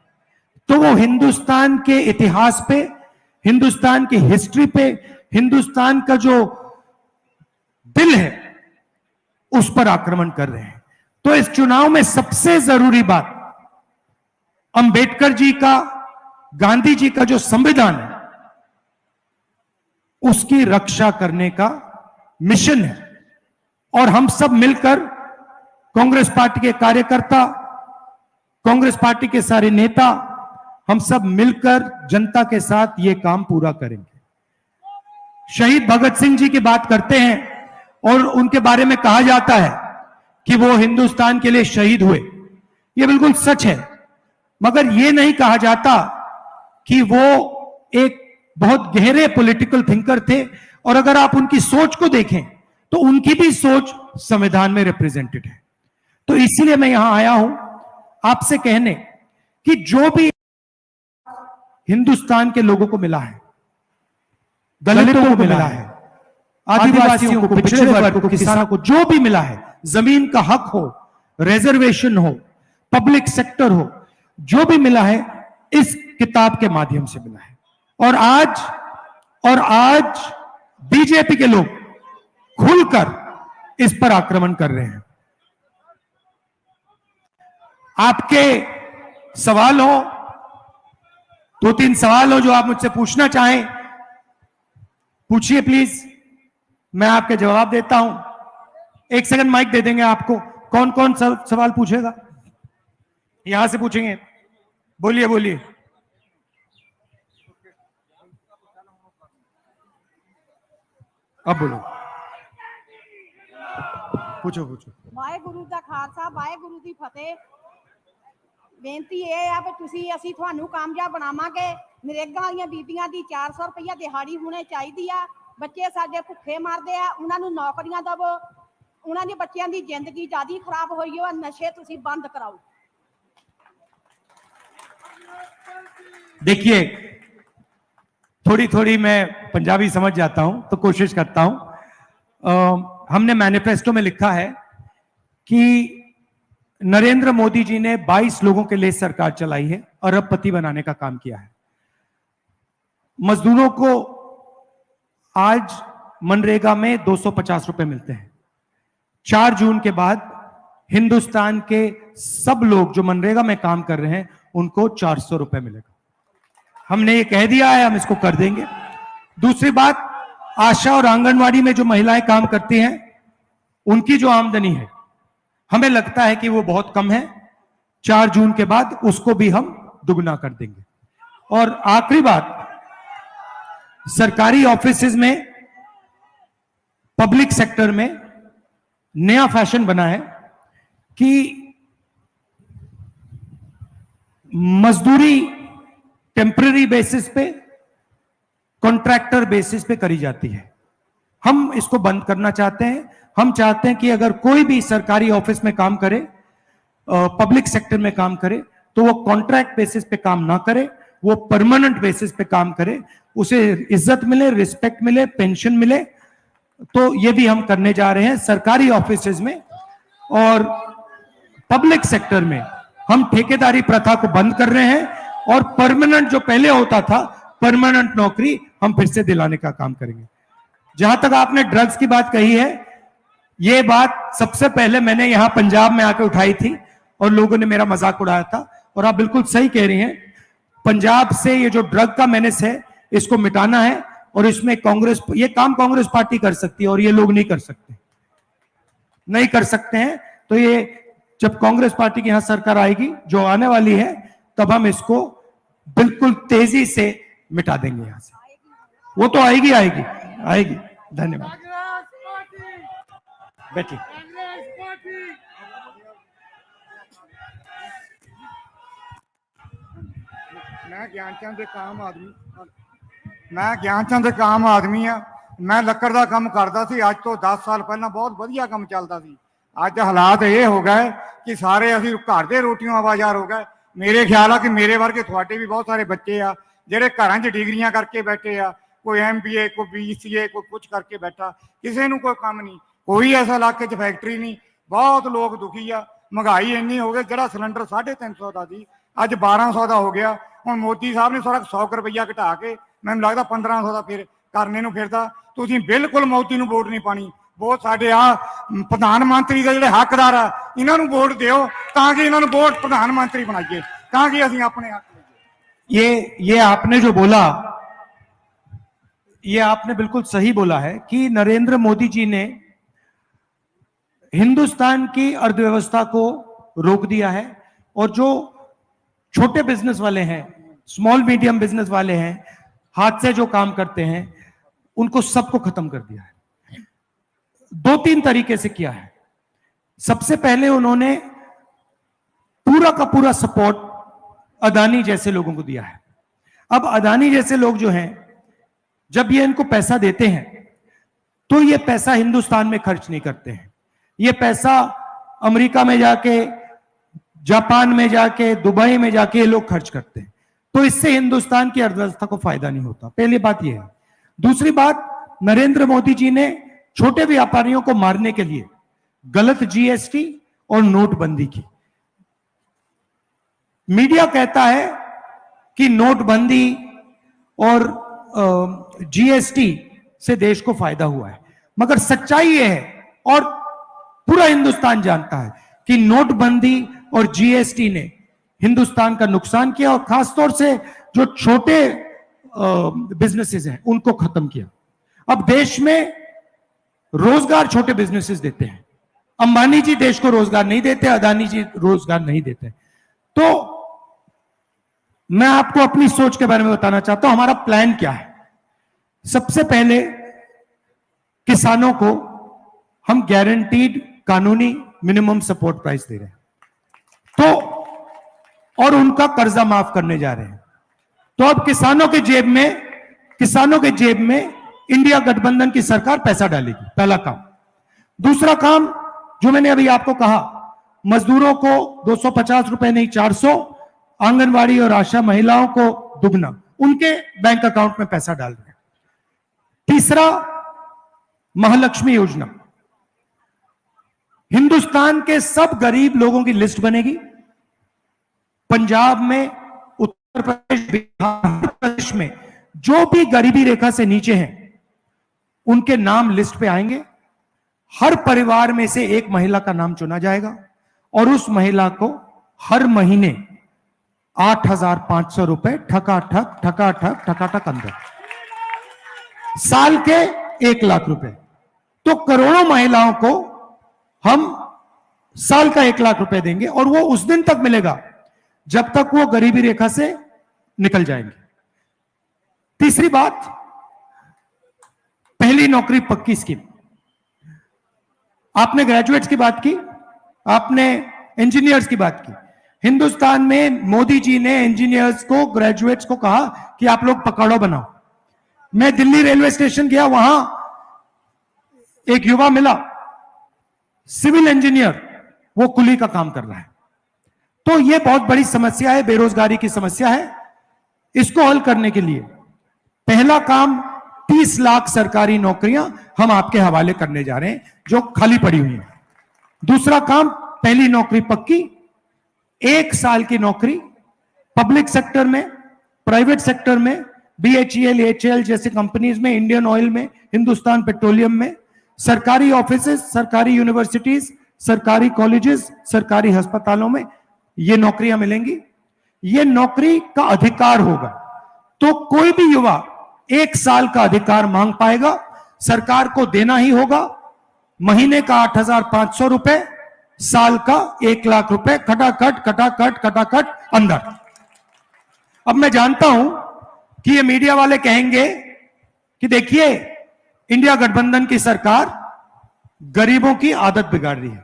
तो वो हिंदुस्तान के इतिहास पे, हिंदुस्तान की हिस्ट्री पे, हिंदुस्तान का जो दिल है उस पर आक्रमण कर रहे हैं। तो इस चुनाव में सबसे जरूरी बात अंबेडकर जी का, गांधी जी का जो संविधान है उसकी रक्षा करने का मिशन है। और हम सब मिलकर, कांग्रेस पार्टी के कार्यकर्ता, कांग्रेस पार्टी के सारे नेता, हम सब मिलकर जनता के साथ यह काम पूरा करेंगे। शहीद भगत सिंह जी की बात करते हैं और उनके बारे में कहा जाता है कि वो हिंदुस्तान के लिए शहीद हुए। यह बिल्कुल सच है, मगर यह नहीं कहा जाता कि वो एक बहुत गहरे पॉलिटिकल थिंकर थे। और अगर आप उनकी सोच को देखें तो उनकी भी सोच संविधान में रिप्रेजेंटेड है। तो इसीलिए मैं यहां आया हूं आपसे कहने कि जो भी हिंदुस्तान के लोगों को मिला है, दलितों को मिला है, आदिवासियों को, पिछड़े वर्ग को, किसानों को, जो भी मिला है, जमीन का हक हो, रिजर्वेशन हो, पब्लिक सेक्टर हो, जो भी मिला है इस किताब के माध्यम से मिला है। और आज बीजेपी के लोग खुलकर इस पर आक्रमण कर रहे हैं। आपके सवाल हो, 2-3 सवाल हो जो आप मुझसे पूछना चाहें, पूछिए प्लीज, मैं आपके जवाब देता हूं। 1 सेकंड माइक दे देंगे आपको। कौन कौन सवाल पूछेगा? यहां से पूछेंगे। बोलिए बोलिए। अब बोलो, पूछो पूछो। ਵਾਹਿਗੁਰੂ ਦਾ ਖਾਲਸਾ, ਵਾਹਿਗੁਰੂ ਦੀ ਫਤਿਹ। ਬੇਨਤੀ ਇਹ ਆ ਵੀ ਅਸੀਂ ਤੁਹਾਨੂੰ ਕਾਮਯਾਬ ਬਣਾਵਾਂਗੇ। ਨਰੇਗਾ ਵਾਲੀਆਂ ਬੀਬੀਆਂ ਦੀ 400 ਰੁਪਇਆ ਦਿਹਾੜੀ ਹੋਣੀ ਚਾਹੀਦੀ ਆ। ਬੱਚੇ ਸਾਡੇ ਭੁੱਖੇ ਮਰਦੇ ਆ, ਉਹਨਾਂ ਨੂੰ ਨੌਕਰੀਆਂ ਦਿਵੋ। ਉਹਨਾਂ ਦੇ ਬੱਚਿਆਂ ਦੀ ਜ਼ਿੰਦਗੀ ਜ਼ਿਆਦਾ ਖਰਾਬ ਹੋਈ ਹੋ, ਨਸ਼ੇ ਤੁਸੀਂ ਬੰਦ ਕਰਾਓ। देखिए, थोड़ी थोड़ी मैं पंजाबी समझ जाता हूं तो कोशिश करता हूं। हमने मैनिफेस्टो में लिखा है कि नरेंद्र मोदी जी ने 22 लोगों के लिए सरकार चलाई है, अरबपति बनाने का काम किया है। मजदूरों को आज मनरेगा में 250 रुपए मिलते हैं। 4 जून के बाद हिंदुस्तान के सब लोग जो मनरेगा में काम कर रहे हैं उनको 400 रुपए मिलेगा। हमने ये कह दिया है, हम इसको कर देंगे। दूसरी बात, आशा और आंगनवाड़ी में जो महिलाएं काम करती हैं उनकी जो आमदनी है, हमें लगता है कि वो बहुत कम है। 4 जून के बाद उसको भी हम दुगना कर देंगे। और आखिरी बात, सरकारी ऑफिसेज में, पब्लिक सेक्टर में नया फैशन बना है कि मजदूरी टेम्पररी बेसिस पे, कॉन्ट्रैक्टर बेसिस पे करी जाती है। हम इसको बंद करना चाहते हैं। हम चाहते हैं कि अगर कोई भी सरकारी ऑफिस में काम करे, पब्लिक सेक्टर में काम करे, तो वो कॉन्ट्रैक्ट बेसिस पे काम ना करे, वो परमानेंट बेसिस पे काम करे, उसे इज्जत मिले, रिस्पेक्ट मिले, पेंशन मिले। तो ये भी हम करने जा रहे हैं सरकारी ऑफिसेज में। और पब्लिक सेक्टर में हम ठेकेदारी प्रथा को बंद कर रहे हैं और परमानेंट जो पहले होता था, परमानेंट नौकरी हम फिर से दिलाने का काम करेंगे। जहां तक आपने ड्रग्स की बात कही है, ये बात सबसे पहले मैंने यहां पंजाब में आकर उठाई थी और लोगों ने मेरा मजाक उड़ाया था। और आप बिल्कुल सही कह रही हैं, पंजाब से ये जो ड्रग का मेनेस है, इसको मिटाना है। और इसमें कांग्रेस, ये काम कांग्रेस पार्टी कर सकती है और ये लोग नहीं कर सकते, नहीं कर सकते हैं। तो ये जब कांग्रेस पार्टी की यहां सरकार आएगी, जो आने वाली है, तब हम इसको बिल्कुल तेजी से मिटा देंगे यहां से। वो तो आएगी आएगी आएगी। धन्यवाद। बैठिए। मैं ਗਿਆਨਚੰਦ ਇੱਕ ਆਮ ਆਦਮੀ ਮੈਂ ਗਿਆਨਚੰਦ ਇੱਕ ਆਮ ਆਦਮੀ ਆ। ਮੈਂ ਲੱਕੜ ਦਾ ਕੰਮ ਕਰਦਾ ਸੀ। ਅੱਜ ਤੋਂ 10 ਸਾਲ ਪਹਿਲਾਂ ਬਹੁਤ ਵਧੀਆ ਕੰਮ ਚੱਲਦਾ ਸੀ। ਅੱਜ ਹਾਲਾਤ ਇਹ ਹੋ ਗਏ ਕਿ ਸਾਰੇ ਅਸੀਂ ਘਰ ਦੇ ਰੋਟੀਆਂ ਆਵਾਜ਼ਾਰ ਹੋ ਗਏ। ਮੇਰੇ ਖਿਆਲ ਆ ਕਿ ਮੇਰੇ ਵਰਗੇ ਤੁਹਾਡੇ ਵੀ ਬਹੁਤ ਸਾਰੇ ਬੱਚੇ ਆ ਜਿਹੜੇ ਘਰਾਂ 'ਚ ਡਿਗਰੀਆਂ ਕਰਕੇ ਬੈਠੇ ਆ। ਕੋਈ MBA, ਕੋਈ BCA, ਕੋਈ ਕੁਝ ਕਰਕੇ ਬੈਠਾ। ਕਿਸੇ ਨੂੰ ਕੋਈ ਕੰਮ ਨਹੀਂ, ਕੋਈ ਐਸਾ ਇਲਾਕੇ 'ਚ ਫੈਕਟਰੀ ਨਹੀਂ। ਬਹੁਤ ਲੋਕ ਦੁਖੀ ਆ। ਮਹਿੰਗਾਈ ਇੰਨੀ ਹੋ ਗਈ, ਜਿਹੜਾ ਸਿਲੰਡਰ 350 ਦਾ ਸੀ ਅੱਜ 1200 ਦਾ ਹੋ ਗਿਆ। ਹੁਣ ਮੋਦੀ ਸਾਹਿਬ ਨੇ ਸਾਰਾ 100 ਰੁਪਈਆ ਘਟਾ ਕੇ ਮੈਨੂੰ ਲੱਗਦਾ 1500 ਦਾ ਫਿਰ ਕਰਨੇ ਨੂੰ ਫਿਰਦਾ। ਤੁਸੀਂ ਬਿਲਕੁਲ ਮੋਦੀ ਨੂੰ ਵੋਟ ਨਹੀਂ ਪਾਣੀ। ਵੋਟ ਸਾਡੇ ਆ ਪ੍ਰਧਾਨ ਮੰਤਰੀ ਦੇ ਜਿਹੜੇ ਹੱਕਦਾਰ ਆ, ਇਹਨਾਂ ਨੂੰ ਵੋਟ ਦਿਓ ਤਾਂ ਕਿ ਇਹਨਾਂ ਨੂੰ ਵੋਟ ਪ੍ਰਧਾਨ ਮੰਤਰੀ ਬਣਾਈਏ, ਤਾਂ ਕਿ ਅਸੀਂ ਆਪਣੇ ਹੱਕ ਲਈਏ। ये आपने जो बोला, ये आपने बिल्कुल सही बोला है कि नरेंद्र मोदी जी ने हिंदुस्तान की अर्थव्यवस्था को रोक दिया है और जो छोटे बिजनेस वाले हैं, स्मॉल मीडियम बिजनेस वाले हैं, हाथ से जो काम करते हैं, उनको सबको खत्म कर दिया है। 2-3 तरीके से किया है। सबसे पहले उन्होंने पूरा का पूरा सपोर्ट अदानी जैसे लोगों को दिया है। अब अदानी जैसे लोग जो हैं, जब ये इनको पैसा देते हैं तो ये पैसा हिंदुस्तान में खर्च नहीं करते हैं। ये पैसा अमेरिका में जाके, जापान में जाके, दुबई में जाके ये लोग खर्च करते हैं। तो इससे हिंदुस्तान की अर्थव्यवस्था को फायदा नहीं होता। पहली बात यह है। दूसरी बात, नरेंद्र मोदी जी ने छोटे व्यापारियों को मारने के लिए गलत GST और नोटबंदी की। मीडिया कहता है कि नोटबंदी और GST से देश को फायदा हुआ है, मगर सच्चाई यह है और पूरा हिंदुस्तान जानता है कि नोटबंदी और GST ने हिंदुस्तान का नुकसान किया और खासतौर से जो छोटे बिजनेसेस हैं उनको खत्म किया। अब देश में रोजगार छोटे बिजनेसेस देते हैं। अंबानी जी देश को रोजगार नहीं देते, अदानी जी रोजगार नहीं देते। तो मैं आपको अपनी सोच के बारे में बताना चाहता हूं। हमारा प्लान क्या है? सबसे पहले किसानों को हम गारंटीड कानूनी मिनिमम सपोर्ट प्राइस दे रहे हैं, तो और उनका कर्जा माफ करने जा रहे हैं। तो अब किसानों के जेब में इंडिया गठबंधन की सरकार पैसा डालेगी, पहला काम। दूसरा काम जो मैंने अभी आपको कहा, मजदूरों को 250 रुपए नहीं 400, आंगनवाड़ी और आशा महिलाओं को दुगना, उनके बैंक अकाउंट में पैसा डाल रहे हैं। तीसरा, महालक्ष्मी योजना। हिंदुस्तान के सब गरीब लोगों की लिस्ट बनेगी। पंजाब में, उत्तर प्रदेश, बिहार प्रदेश में जो भी गरीबी रेखा से नीचे हैं, उनके नाम लिस्ट पे आएंगे। हर परिवार में से एक महिला का नाम चुना जाएगा और उस महिला को हर महीने 8,500 रुपए ठकाठक अंदर, साल के 1 लाख रुपए। तो करोड़ों महिलाओं को हम साल का 1 लाख रुपए देंगे और वो उस दिन तक मिलेगा जब तक वो गरीबी रेखा से निकल जाएंगे। तीसरी बात, पहली नौकरी पक्की स्कीम। आपने ग्रेजुएट्स की बात की, आपने इंजीनियर्स की बात की। हिंदुस्तान में मोदी जी ने इंजीनियर्स को, ग्रेजुएट्स को कहा कि आप लोग पकौड़ा बनाओ। मैं दिल्ली रेलवे स्टेशन गया, वहां एक युवा मिला, सिविल इंजीनियर, वो कुली का काम कर रहा है। तो यह बहुत बड़ी समस्या है, बेरोजगारी की समस्या है। इसको हल करने के लिए पहला काम 30 लाख सरकारी नौकरियां हम आपके हवाले करने जा रहे हैं जो खाली पड़ी हुई हैं। दूसरा काम, पहली नौकरी पक्की, 1 साल की नौकरी पब्लिक सेक्टर में, प्राइवेट सेक्टर में, BHEL, HAL जैसे कंपनीज में, इंडियन ऑयल में, हिंदुस्तान पेट्रोलियम में, सरकारी ऑफिसेज, सरकारी यूनिवर्सिटीज, सरकारी कॉलेजेस, सरकारी अस्पतालों में ये नौकरियां मिलेंगी। ये नौकरी का अधिकार होगा, तो कोई भी युवा 1 साल का अधिकार मांग पाएगा, सरकार को देना ही होगा। महीने का 8,500 रुपए, साल का 1 लाख रुपए, खटाखट खटाखट खटाखट अंदर। अब मैं जानता हूं कि ये मीडिया वाले कहेंगे कि देखिए इंडिया गठबंधन की सरकार गरीबों की आदत बिगाड़ रही है।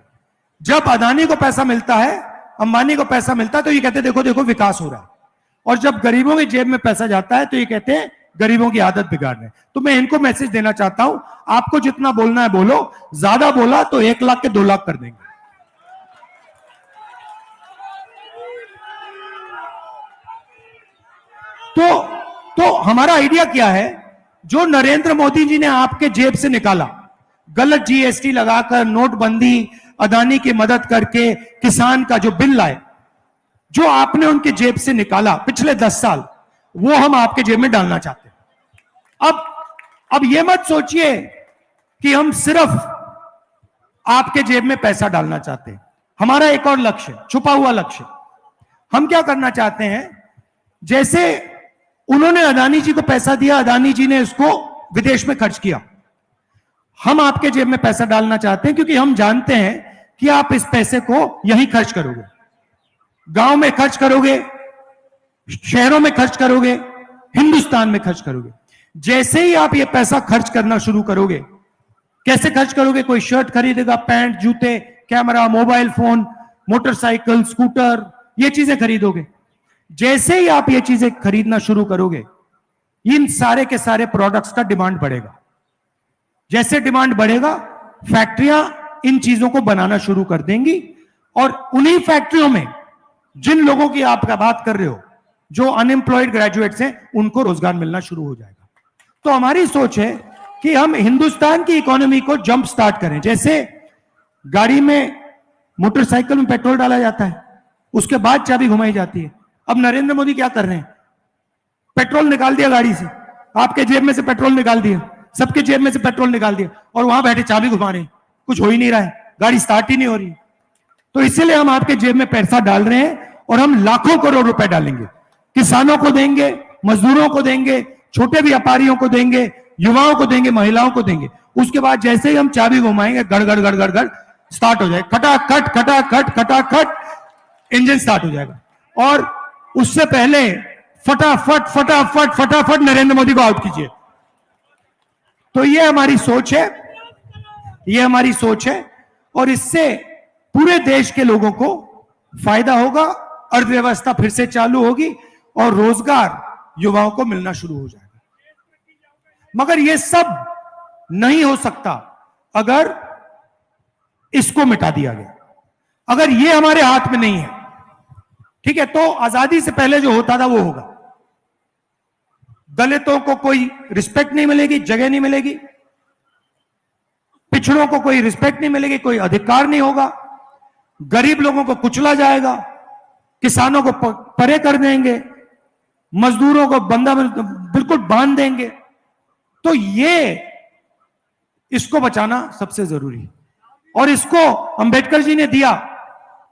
जब अदानी को पैसा मिलता है, अंबानी को पैसा मिलता है, तो ये कहते हैं देखो देखो विकास हो रहा है, और जब गरीबों की जेब में पैसा जाता है तो ये कहते हैं गरीबों की आदत बिगाड़ रहे हैं। तो मैं इनको मैसेज देना चाहता हूं, आपको जितना बोलना है बोलो, ज्यादा बोला तो 1 लाख के 2 लाख कर देंगे। तो हमारा आइडिया क्या है, जो नरेंद्र मोदी जी ने आपके जेब से निकाला, गलत GST लगाकर, नोटबंदी, अदानी की मदद करके, किसान का जो बिल लाए, जो आपने उनके जेब से निकाला पिछले 10 साल, वो हम आपके जेब में डालना चाहते हैं। अब ये मत सोचिए कि हम सिर्फ आपके जेब में पैसा डालना चाहते हैं। हमारा एक और लक्ष्य, छुपा हुआ लक्ष्य, हम क्या करना चाहते हैं, जैसे उन्होंने अदानी जी को पैसा दिया, अदानी जी ने उसको विदेश में खर्च किया, हम आपके जेब में पैसा डालना चाहते हैं, क्योंकि हम जानते हैं कि आप इस पैसे को यहीं खर्च करोगे, गांव में खर्च करोगे, शहरों में खर्च करोगे, हिंदुस्तान में खर्च करोगे। जैसे ही आप ये पैसा खर्च करना शुरू करोगे, कैसे खर्च करोगे, कोई शर्ट खरीदेगा, पैंट, जूते, camera, mobile phone, motorcycle, scooter, ये चीजें खरीदोगे। जैसे ही आप ये चीजें खरीदना शुरू करोगे, इन सारे के सारे प्रोडक्ट्स का डिमांड बढ़ेगा। जैसे डिमांड बढ़ेगा, फैक्ट्रियां इन चीजों को बनाना शुरू कर देंगी, और उन्हीं फैक्ट्रियों में जिन लोगों की आप बात कर रहे हो, जो अनएम्प्लॉयड ग्रेजुएट्स हैं, उनको रोजगार मिलना शुरू हो जाएगा। तो हमारी सोच है कि हम हिंदुस्तान की इकोनॉमी को जंप स्टार्ट करें। जैसे गाड़ी में, मोटरसाइकिल में पेट्रोल डाला जाता है, उसके बाद चाबी घुमाई जाती है। अब नरेंद्र मोदी क्या कर रहे हैं, पेट्रोल निकाल दिया गाड़ी से, आपके जेब में से पेट्रोल निकाल दिया, सबके जेब में से पेट्रोल निकाल दिया, और वहां बैठे चाबी घुमा रहे हैं, कुछ हो ही नहीं रहा है, गाड़ी स्टार्ट ही नहीं हो रही। तो इसीलिए हम आपके जेब में पैसा डाल रहे हैं, और हम लाखों करोड़ रुपए डालेंगे, किसानों को देंगे, मजदूरों को देंगे, छोटे व्यापारियों को देंगे, युवाओं को देंगे, महिलाओं को देंगे। उसके बाद जैसे ही हम चाबी घुमाएंगे, गड़गड़ गड़गड़ गड़ स्टार्ट हो जाएगा, खटाखट खटाखट खटाखट इंजन स्टार्ट हो जाएगा। और उससे पहले फटाफट फटाफट फटाफट नरेंद्र मोदी को आउट कीजिए। तो ये हमारी सोच है, ये हमारी सोच है, और इससे पूरे देश के लोगों को फायदा होगा, अर्थव्यवस्था फिर से चालू होगी, और रोजगार युवाओं को मिलना शुरू हो जाएगा। मगर यह सब नहीं हो सकता अगर इसको मिटा दिया गया, अगर ये हमारे हाथ में नहीं है। ठीक है, तो आजादी से पहले जो होता था वो होगा। दलितों को कोई रिस्पेक्ट नहीं मिलेगी, जगह नहीं मिलेगी, पिछड़ों को कोई रिस्पेक्ट नहीं मिलेगी, कोई अधिकार नहीं होगा, गरीब लोगों को कुचला जाएगा, किसानों को परे कर देंगे, मजदूरों को बंदा बिल्कुल बांध देंगे। तो ये इसको बचाना सबसे जरूरी है, और इसको अंबेडकर जी ने दिया,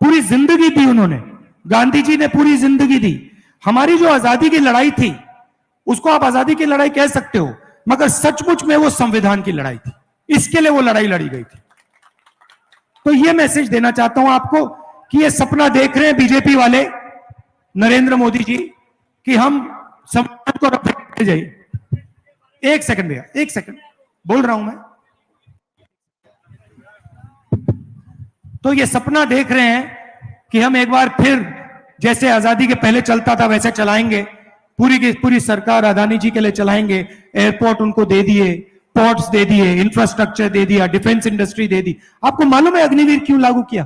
पूरी जिंदगी दी उन्होंने, गांधी जी ने पूरी जिंदगी दी। हमारी जो आजादी की लड़ाई थी, उसको आप आजादी की लड़ाई कह सकते हो, मगर सचमुच में वो संविधान की लड़ाई थी, इसके लिए वो लड़ाई लड़ी गई थी। तो ये मैसेज देना चाहता हूं आपको कि ये सपना देख रहे हैं बीजेपी वाले, नरेंद्र मोदी जी, कि हम संविधान को रख जाइए। एक सेकंड भैया, एक सेकंड बोल रहा हूं मैं। तो ये सपना देख रहे हैं कि हम एक बार फिर जैसे आजादी के पहले चलता था वैसे चलाएंगे, पूरी की पूरी सरकार अदानी जी के लिए चलाएंगे, एयरपोर्ट उनको दे दिए, पोर्ट्स दे दिए, इंफ्रास्ट्रक्चर दे दिया, डिफेंस इंडस्ट्री दे दी। आपको मालूम है अग्निवीर क्यों लागू किया?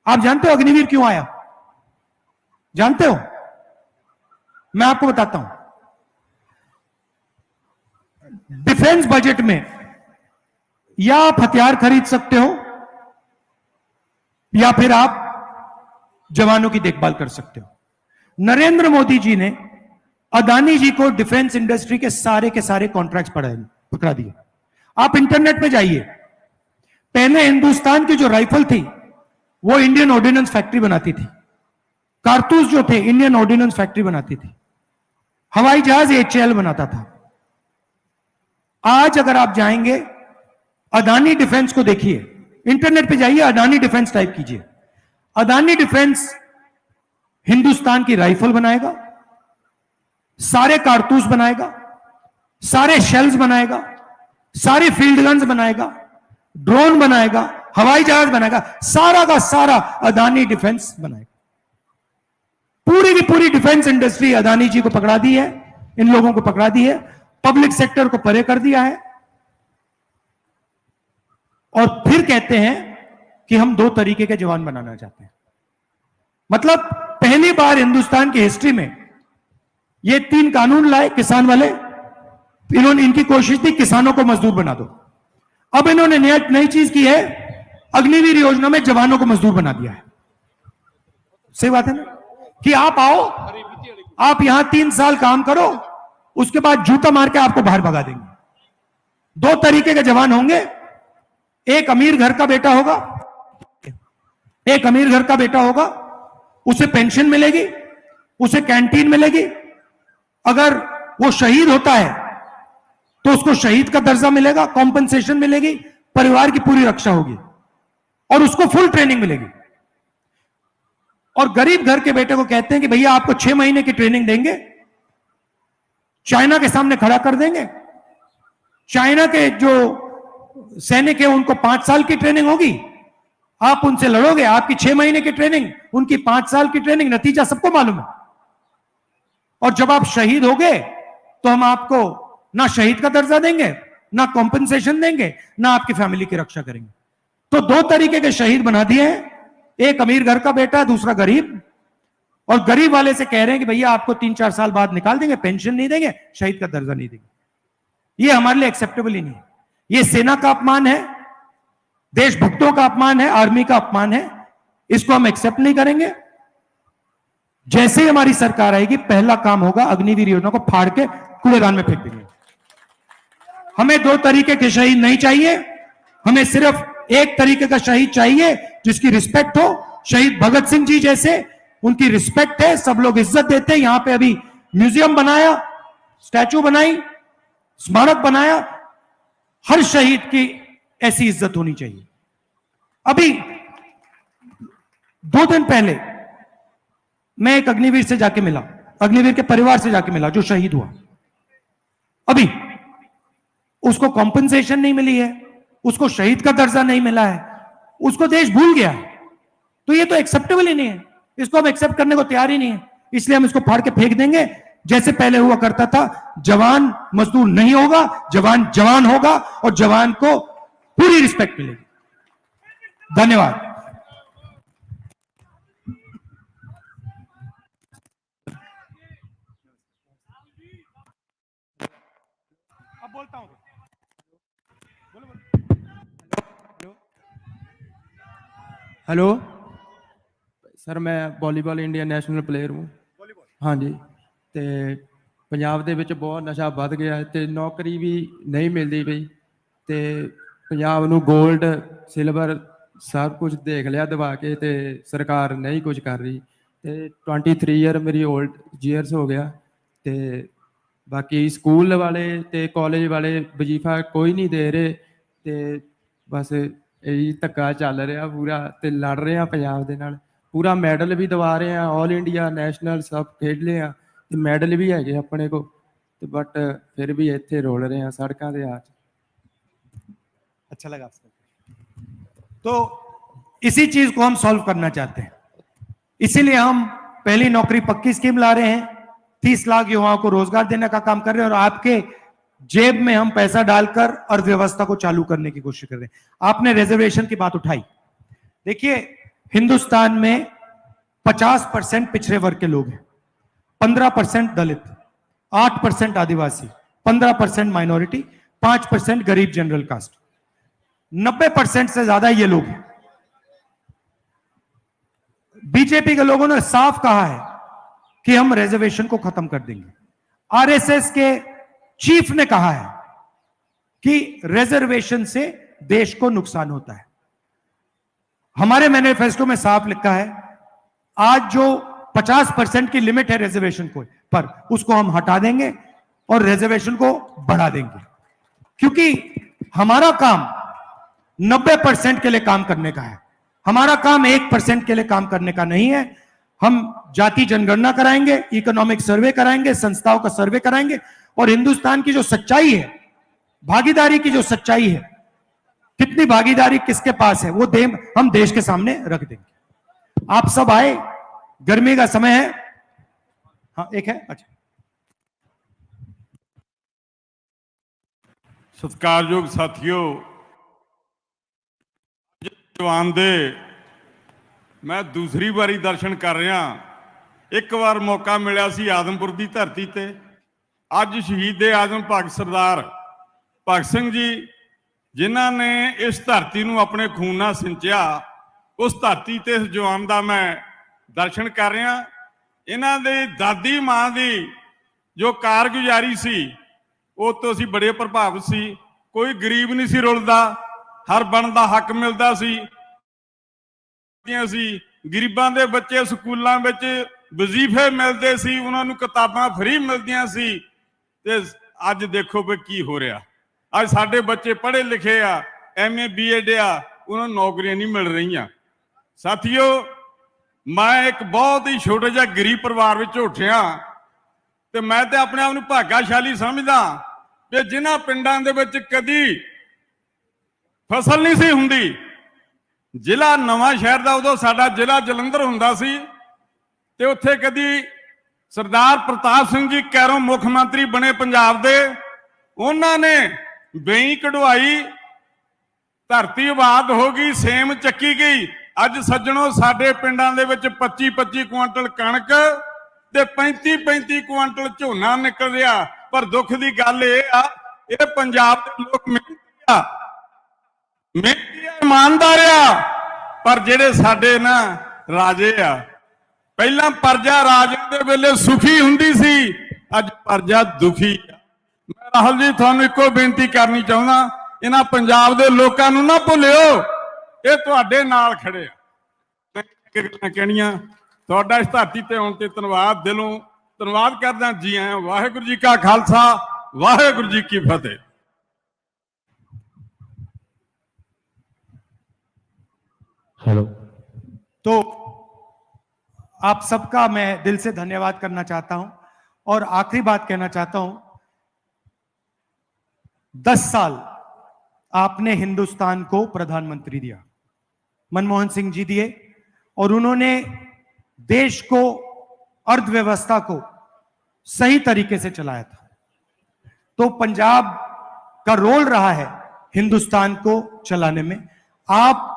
आप जानते हो अग्निवीर क्यों आया? जानते हो? मैं आपको बताता हूं। डिफेंस बजट में या आप हथियार खरीद सकते हो या फिर आप जवानों की देखभाल कर सकते हो। नरेंद्र मोदी जी ने अदानी जी को डिफेंस इंडस्ट्री के सारे कॉन्ट्रैक्ट्स पकड़ा दिए। आप इंटरनेट पे जाइए, पहले हिंदुस्तान की जो राइफल थी वो इंडियन ऑर्डिनेंस फैक्ट्री बनाती थी, कारतूस जो थे इंडियन ऑर्डिनेंस फैक्ट्री बनाती थी, हवाई जहाज HAL बनाता था। आज अगर आप जाएंगे अदानी डिफेंस को देखिए, इंटरनेट पे जाइए, अदानी डिफेंस टाइप कीजिए, अदानी डिफेंस हिंदुस्तान की राइफल बनाएगा, सारे कारतूस बनाएगा, सारे शेल्स बनाएगा, सारे फील्ड गन्स बनाएगा, ड्रोन बनाएगा, हवाई जहाज बनाएगा, सारा का सारा अदानी डिफेंस बनाएगा। पूरी की पूरी डिफेंस इंडस्ट्री अदानी जी को पकड़ा दी है, इन लोगों को पकड़ा दी है, पब्लिक सेक्टर को परे कर दिया है। और फिर कहते हैं कि हम 2 तरीके के जवान बनाना चाहते हैं। मतलब पहली बार हिंदुस्तान की हिस्ट्री में ये 3 कानून लाए किसान वाले, इन्होंने, इनकी कोशिश थी किसानों को मजदूर बना दो। अब इन्होंने नई चीज की है, अग्निवीर योजना में जवानों को मजदूर बना दिया है। सही बात है ना, कि आप आओ, आप यहां 3 साल काम करो, उसके बाद जूता मार के आपको बाहर भगा देंगे। 2 तरीके के जवान होंगे, एक अमीर घर का बेटा होगा, एक अमीर घर का बेटा होगा, उसे पेंशन मिलेगी, उसे कैंटीन मिलेगी, अगर वो शहीद होता है तो उसको शहीद का दर्जा मिलेगा, कॉम्पनसेशन मिलेगी, परिवार की पूरी रक्षा होगी और उसको फुल ट्रेनिंग मिलेगी। और गरीब घर के बेटे को कहते हैं कि भैया आपको 6 महीने की ट्रेनिंग देंगे, चाइना के सामने खड़ा कर देंगे, चाइना के जो सैनिक है उनको 5 साल की ट्रेनिंग होगी, आप उनसे लड़ोगे, आपकी 6 महीने की ट्रेनिंग, उनकी 5 साल की ट्रेनिंग, नतीजा सबको मालूम है। और जब आप शहीद होगे तो हम आपको ना शहीद का दर्जा देंगे, ना कॉम्पनसेशन देंगे, ना आपकी फैमिली की रक्षा करेंगे। तो 2 तरीके के शहीद बना दिए हैं, एक अमीर घर का बेटा, दूसरा गरीब। और गरीब वाले से कह रहे हैं कि भैया आपको 3-4 साल बाद निकाल देंगे, पेंशन नहीं देंगे, शहीद का दर्जा नहीं देंगे। ये हमारे लिए एक्सेप्टेबल ही नहीं है। ये सेना का अपमान है, देशभक्तों का अपमान है, आर्मी का अपमान है, इसको हम एक्सेप्ट नहीं करेंगे। जैसे ही हमारी सरकार आएगी, पहला काम होगा अग्निवीर योजना को फाड़ के कूड़ेदान में फेंक देंगे। हमें 2 तरीके के शहीद नहीं चाहिए, हमें सिर्फ एक तरीके का शहीद चाहिए जिसकी रिस्पेक्ट हो। शहीद भगत सिंह जी जैसे, उनकी रिस्पेक्ट है, सब लोग इज्जत देते हैं। यहां पे अभी म्यूजियम बनाया, स्टैचू बनाई, स्मारक बनाया, हर शहीद की ऐसी इज्जत होनी चाहिए। अभी 2 दिन पहले मैं एक अग्निवीर से जाके मिला, अग्निवीर के परिवार से जाके मिला जो शहीद हुआ। अभी उसको कॉम्पनसेशन नहीं मिली है, उसको शहीद का दर्जा नहीं मिला है, उसको देश भूल गया है। तो ये तो एक्सेप्टेबल ही नहीं है, इसको हम एक्सेप्ट करने को तैयार ही नहीं है। इसलिए हम इसको फाड़ के फेंक देंगे, जैसे पहले हुआ करता था। जवान मजदूर नहीं होगा, जवान जवान होगा और जवान को पूरी रिस्पेक्ट मिलेगी। धन्यवाद। अब बोलता हूं, हेलो सर, मैं वॉलीबॉल इंडिया ਨੈਸ਼ਨਲ ਪਲੇਅਰ ਹੂੰ। ਹਾਂਜੀ, ਤੇ ਪੰਜਾਬ ਦੇ ਵਿੱਚ ਬਹੁਤ ਨਸ਼ਾ ਵੱਧ ਗਿਆ ਹੈ ਤੇ ਨੌਕਰੀ ਵੀ ਨਹੀਂ ਮਿਲਦੀ ਪਈ ਤੇ ਪੰਜਾਬ ਨੂੰ 골ਡ ਸਿਲਵਰ ਸਭ ਕੁਝ ਦੇਖ ਲਿਆ ਦਵਾ ਕੇ ਤੇ ਸਰਕਾਰ ਨਹੀਂ ਕੁਝ ਕਰ ਰਹੀ ਤੇ 23 ਈਅਰ ਮੇਰੀ 올ਡ ਜੀਅਰਸ ਹੋ ਗਿਆ ਤੇ ਬਾਕੀ ਸਕੂਲ ਵਾਲੇ ਤੇ ਕਾਲਜ ਵਾਲੇ ਵਜ਼ੀਫਾ ਕੋਈ ਨਹੀਂ ਦੇ ਰਹੇ ਤੇ ਬਸ ਇਹੀ ਧੱਕਾ ਚੱਲ ਰਿਹਾ ਪੂਰਾ ਤੇ ਲੜ ਰਹੇ ਆ ਪੰਜਾਬ ਦੇ ਨਾਲ। ਪੂਰਾ ਮੈਡਲ ਵੀ ਦਿਵਾ ਰਹੇ ਆ, ਆਲ ਇੰਡੀਆ ਨੈਸ਼ਨਲ ਸਭ ਖੇਡ ਲਏ ਆ ਤੇ ਮੈਡਲ ਵੀ ਹੈਗੇ ਆਪਣੇ ਕੋਲ ਤੇ ਬਟ ਫਿਰ ਵੀ ਇੱਥੇ ਰੋਲ ਰਹੇ ਆ ਸੜਕਾਂ ਤੇ ਆ। अच्छा लगा आपसे। तो इसी चीज को हम सॉल्व करना चाहते हैं, इसीलिए हम पहली नौकरी पक्की स्कीम ला रहे हैं, 30 लाख युवाओं को रोजगार देने का काम कर रहे हैं और आपके जेब में हम पैसा डालकर अर्थव्यवस्था को चालू करने की कोशिश कर रहे हैं। आपने रिजर्वेशन की बात उठाई। देखिए, हिंदुस्तान में 50% पिछड़े वर्ग के लोग हैं, 15% दलित, 8% आदिवासी, 15% माइनॉरिटी, 5% गरीब जनरल कास्ट, 90% से ज्यादा ये लोग हैं। बीजेपी के लोगों ने साफ कहा है कि हम रिजर्वेशन को खत्म कर देंगे। आरएसएस के चीफ ने कहा है कि रिजर्वेशन से देश को नुकसान होता है। हमारे मैनिफेस्टो में साफ लिखा है, आज जो 50% की लिमिट है रिजर्वेशन को पर, उसको हम हटा देंगे और रिजर्वेशन को बढ़ा देंगे, क्योंकि हमारा काम 90% के लिए काम करने का है। हमारा काम 1% के लिए काम करने का नहीं है। हम जाति जनगणना कराएंगे, इकोनॉमिक सर्वे कराएंगे, संस्थाओं का सर्वे कराएंगे, और हिंदुस्तान की जो सच्चाई है, भागीदारी की जो सच्चाई है, कितनी भागीदारी किसके पास है, वो हम देश के सामने रख देंगे। आप सब आए, गर्मी का समय है। हाँ, एक है। अच्छा, सत्कारयोग साथियों, जवान दे मैं दूसरी बारी दर्शन कर रहा। एक बार मौका मिला सी आदमपुर की धरती ते, अज शहीद आजम भगत सरदार भगत सिंह जी जिन्हां ने इस धरती नूं अपने खून नाल सिंचिया, उस धरती ते इस जवान दा मैं दर्शन कर रहा। इन्हां दे दादी मां दी जो कारगुजारी सी, वो तो असीं बड़े प्रभावित सी। कोई गरीब नहीं सी रुलदा, हर बन दा हक मिलदा सी। गरीबां दे बच्चे स्कूलों में वजीफे मिलते सी, उन्होंने किताबां फ्री मिलदियां सी। ते अज देखो भी की हो रहा। अज साडे बच्चे पढ़े लिखे आ, MA BEd आ, उन्होंने नौकरियां नहीं मिल रही। साथियों, मैं एक बहुत ही छोटे जिहा गरीब परिवार में उठिया, ते मैं ते अपने आप नूं भाग्यशाली समझदा कि जिन्हां पिंडां दे विच कदी फसल नहीं सी हुंदी। जिला नवां शहर का उदों साडा जिला जलंधर हुंदा सी, ते उत्थे कदी सरदार प्रताप सिंह जी कैरों मुख मंत्री बने पंजाब दे, उन्होंने बई कढवाई, धरती आबाद हो गई, सेम चक्की गई। अज सज्जणों, साडे पिंडां दे विच 25-25 कुआंटल कणक ते 35-35 कुआंटल झोना निकल रहा। पर दुख की गल ये पंजाब के लोग मेहनती आ, ईमानदार आ, पर जेडे साडे ना राजे आ, पहला प्रजा राजे दे वेले सुखी हुंदी सी, अज प्रजा दुखी आ। मैं राहुल जी तुहानूं इक्को बेनती करनी चाहुंदा, इन्हां पंजाब दे लोकां नूं ना भुल्लिओ, ये तुहाडे नाल खड़े आ। गल्लां कहणियां, तुहाडा इस धरती ते आउण ते धन्नवाद, दिलों धन्नवाद करदा। जी आਇਆਂ। वाहिगुरू जी का खालसा, वाहिगुरू जी की फतेह। हेलो। तो आप सबका मैं दिल से धन्यवाद करना चाहता हूं, और आखिरी बात कहना चाहता हूं, 10 साल आपने हिंदुस्तान को प्रधानमंत्री दिया, मनमोहन सिंह जी दिए, और उन्होंने देश को, अर्थव्यवस्था को सही तरीके से चलाया था। तो पंजाब का रोल रहा है हिंदुस्तान को चलाने में। आप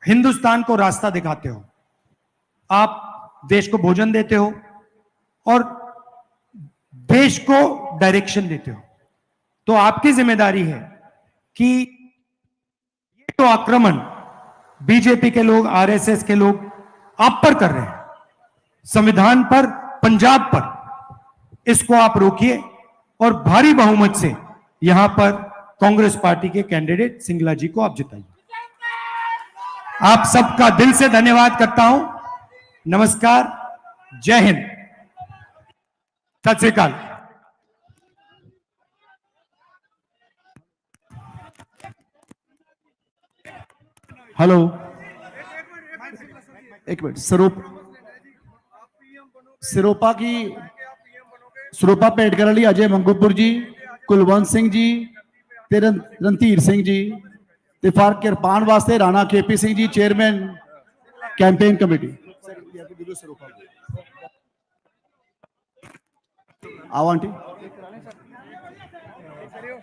हिंदुस्तान को रास्ता दिखाते हो, आप देश को भोजन देते हो, और देश को डायरेक्शन देते हो। तो आपकी जिम्मेदारी है कि ये जो आक्रमण बीजेपी के लोग, आरएसएस के लोग आप पर कर रहे हैं, संविधान पर, पंजाब पर, इसको आप रोकिए, और भारी बहुमत से यहां पर कांग्रेस पार्टी के कैंडिडेट सिंगला जी को आप जिताइए। आप सबका दिल से धन्यवाद करता हूं। नमस्कार, जय हिंद, सत श्री अकाल। हेलो, एक मिनट। सिरोपा भेंट करने लिए अजय मंगूपुर जी, कुलवंत सिंह जी, ते रणधीर सिंह जी, ते फॉर किरपान वास्ते Rana KP Singh ji, chairman campaign committee. आओ आंटी। ਕਰਿਓ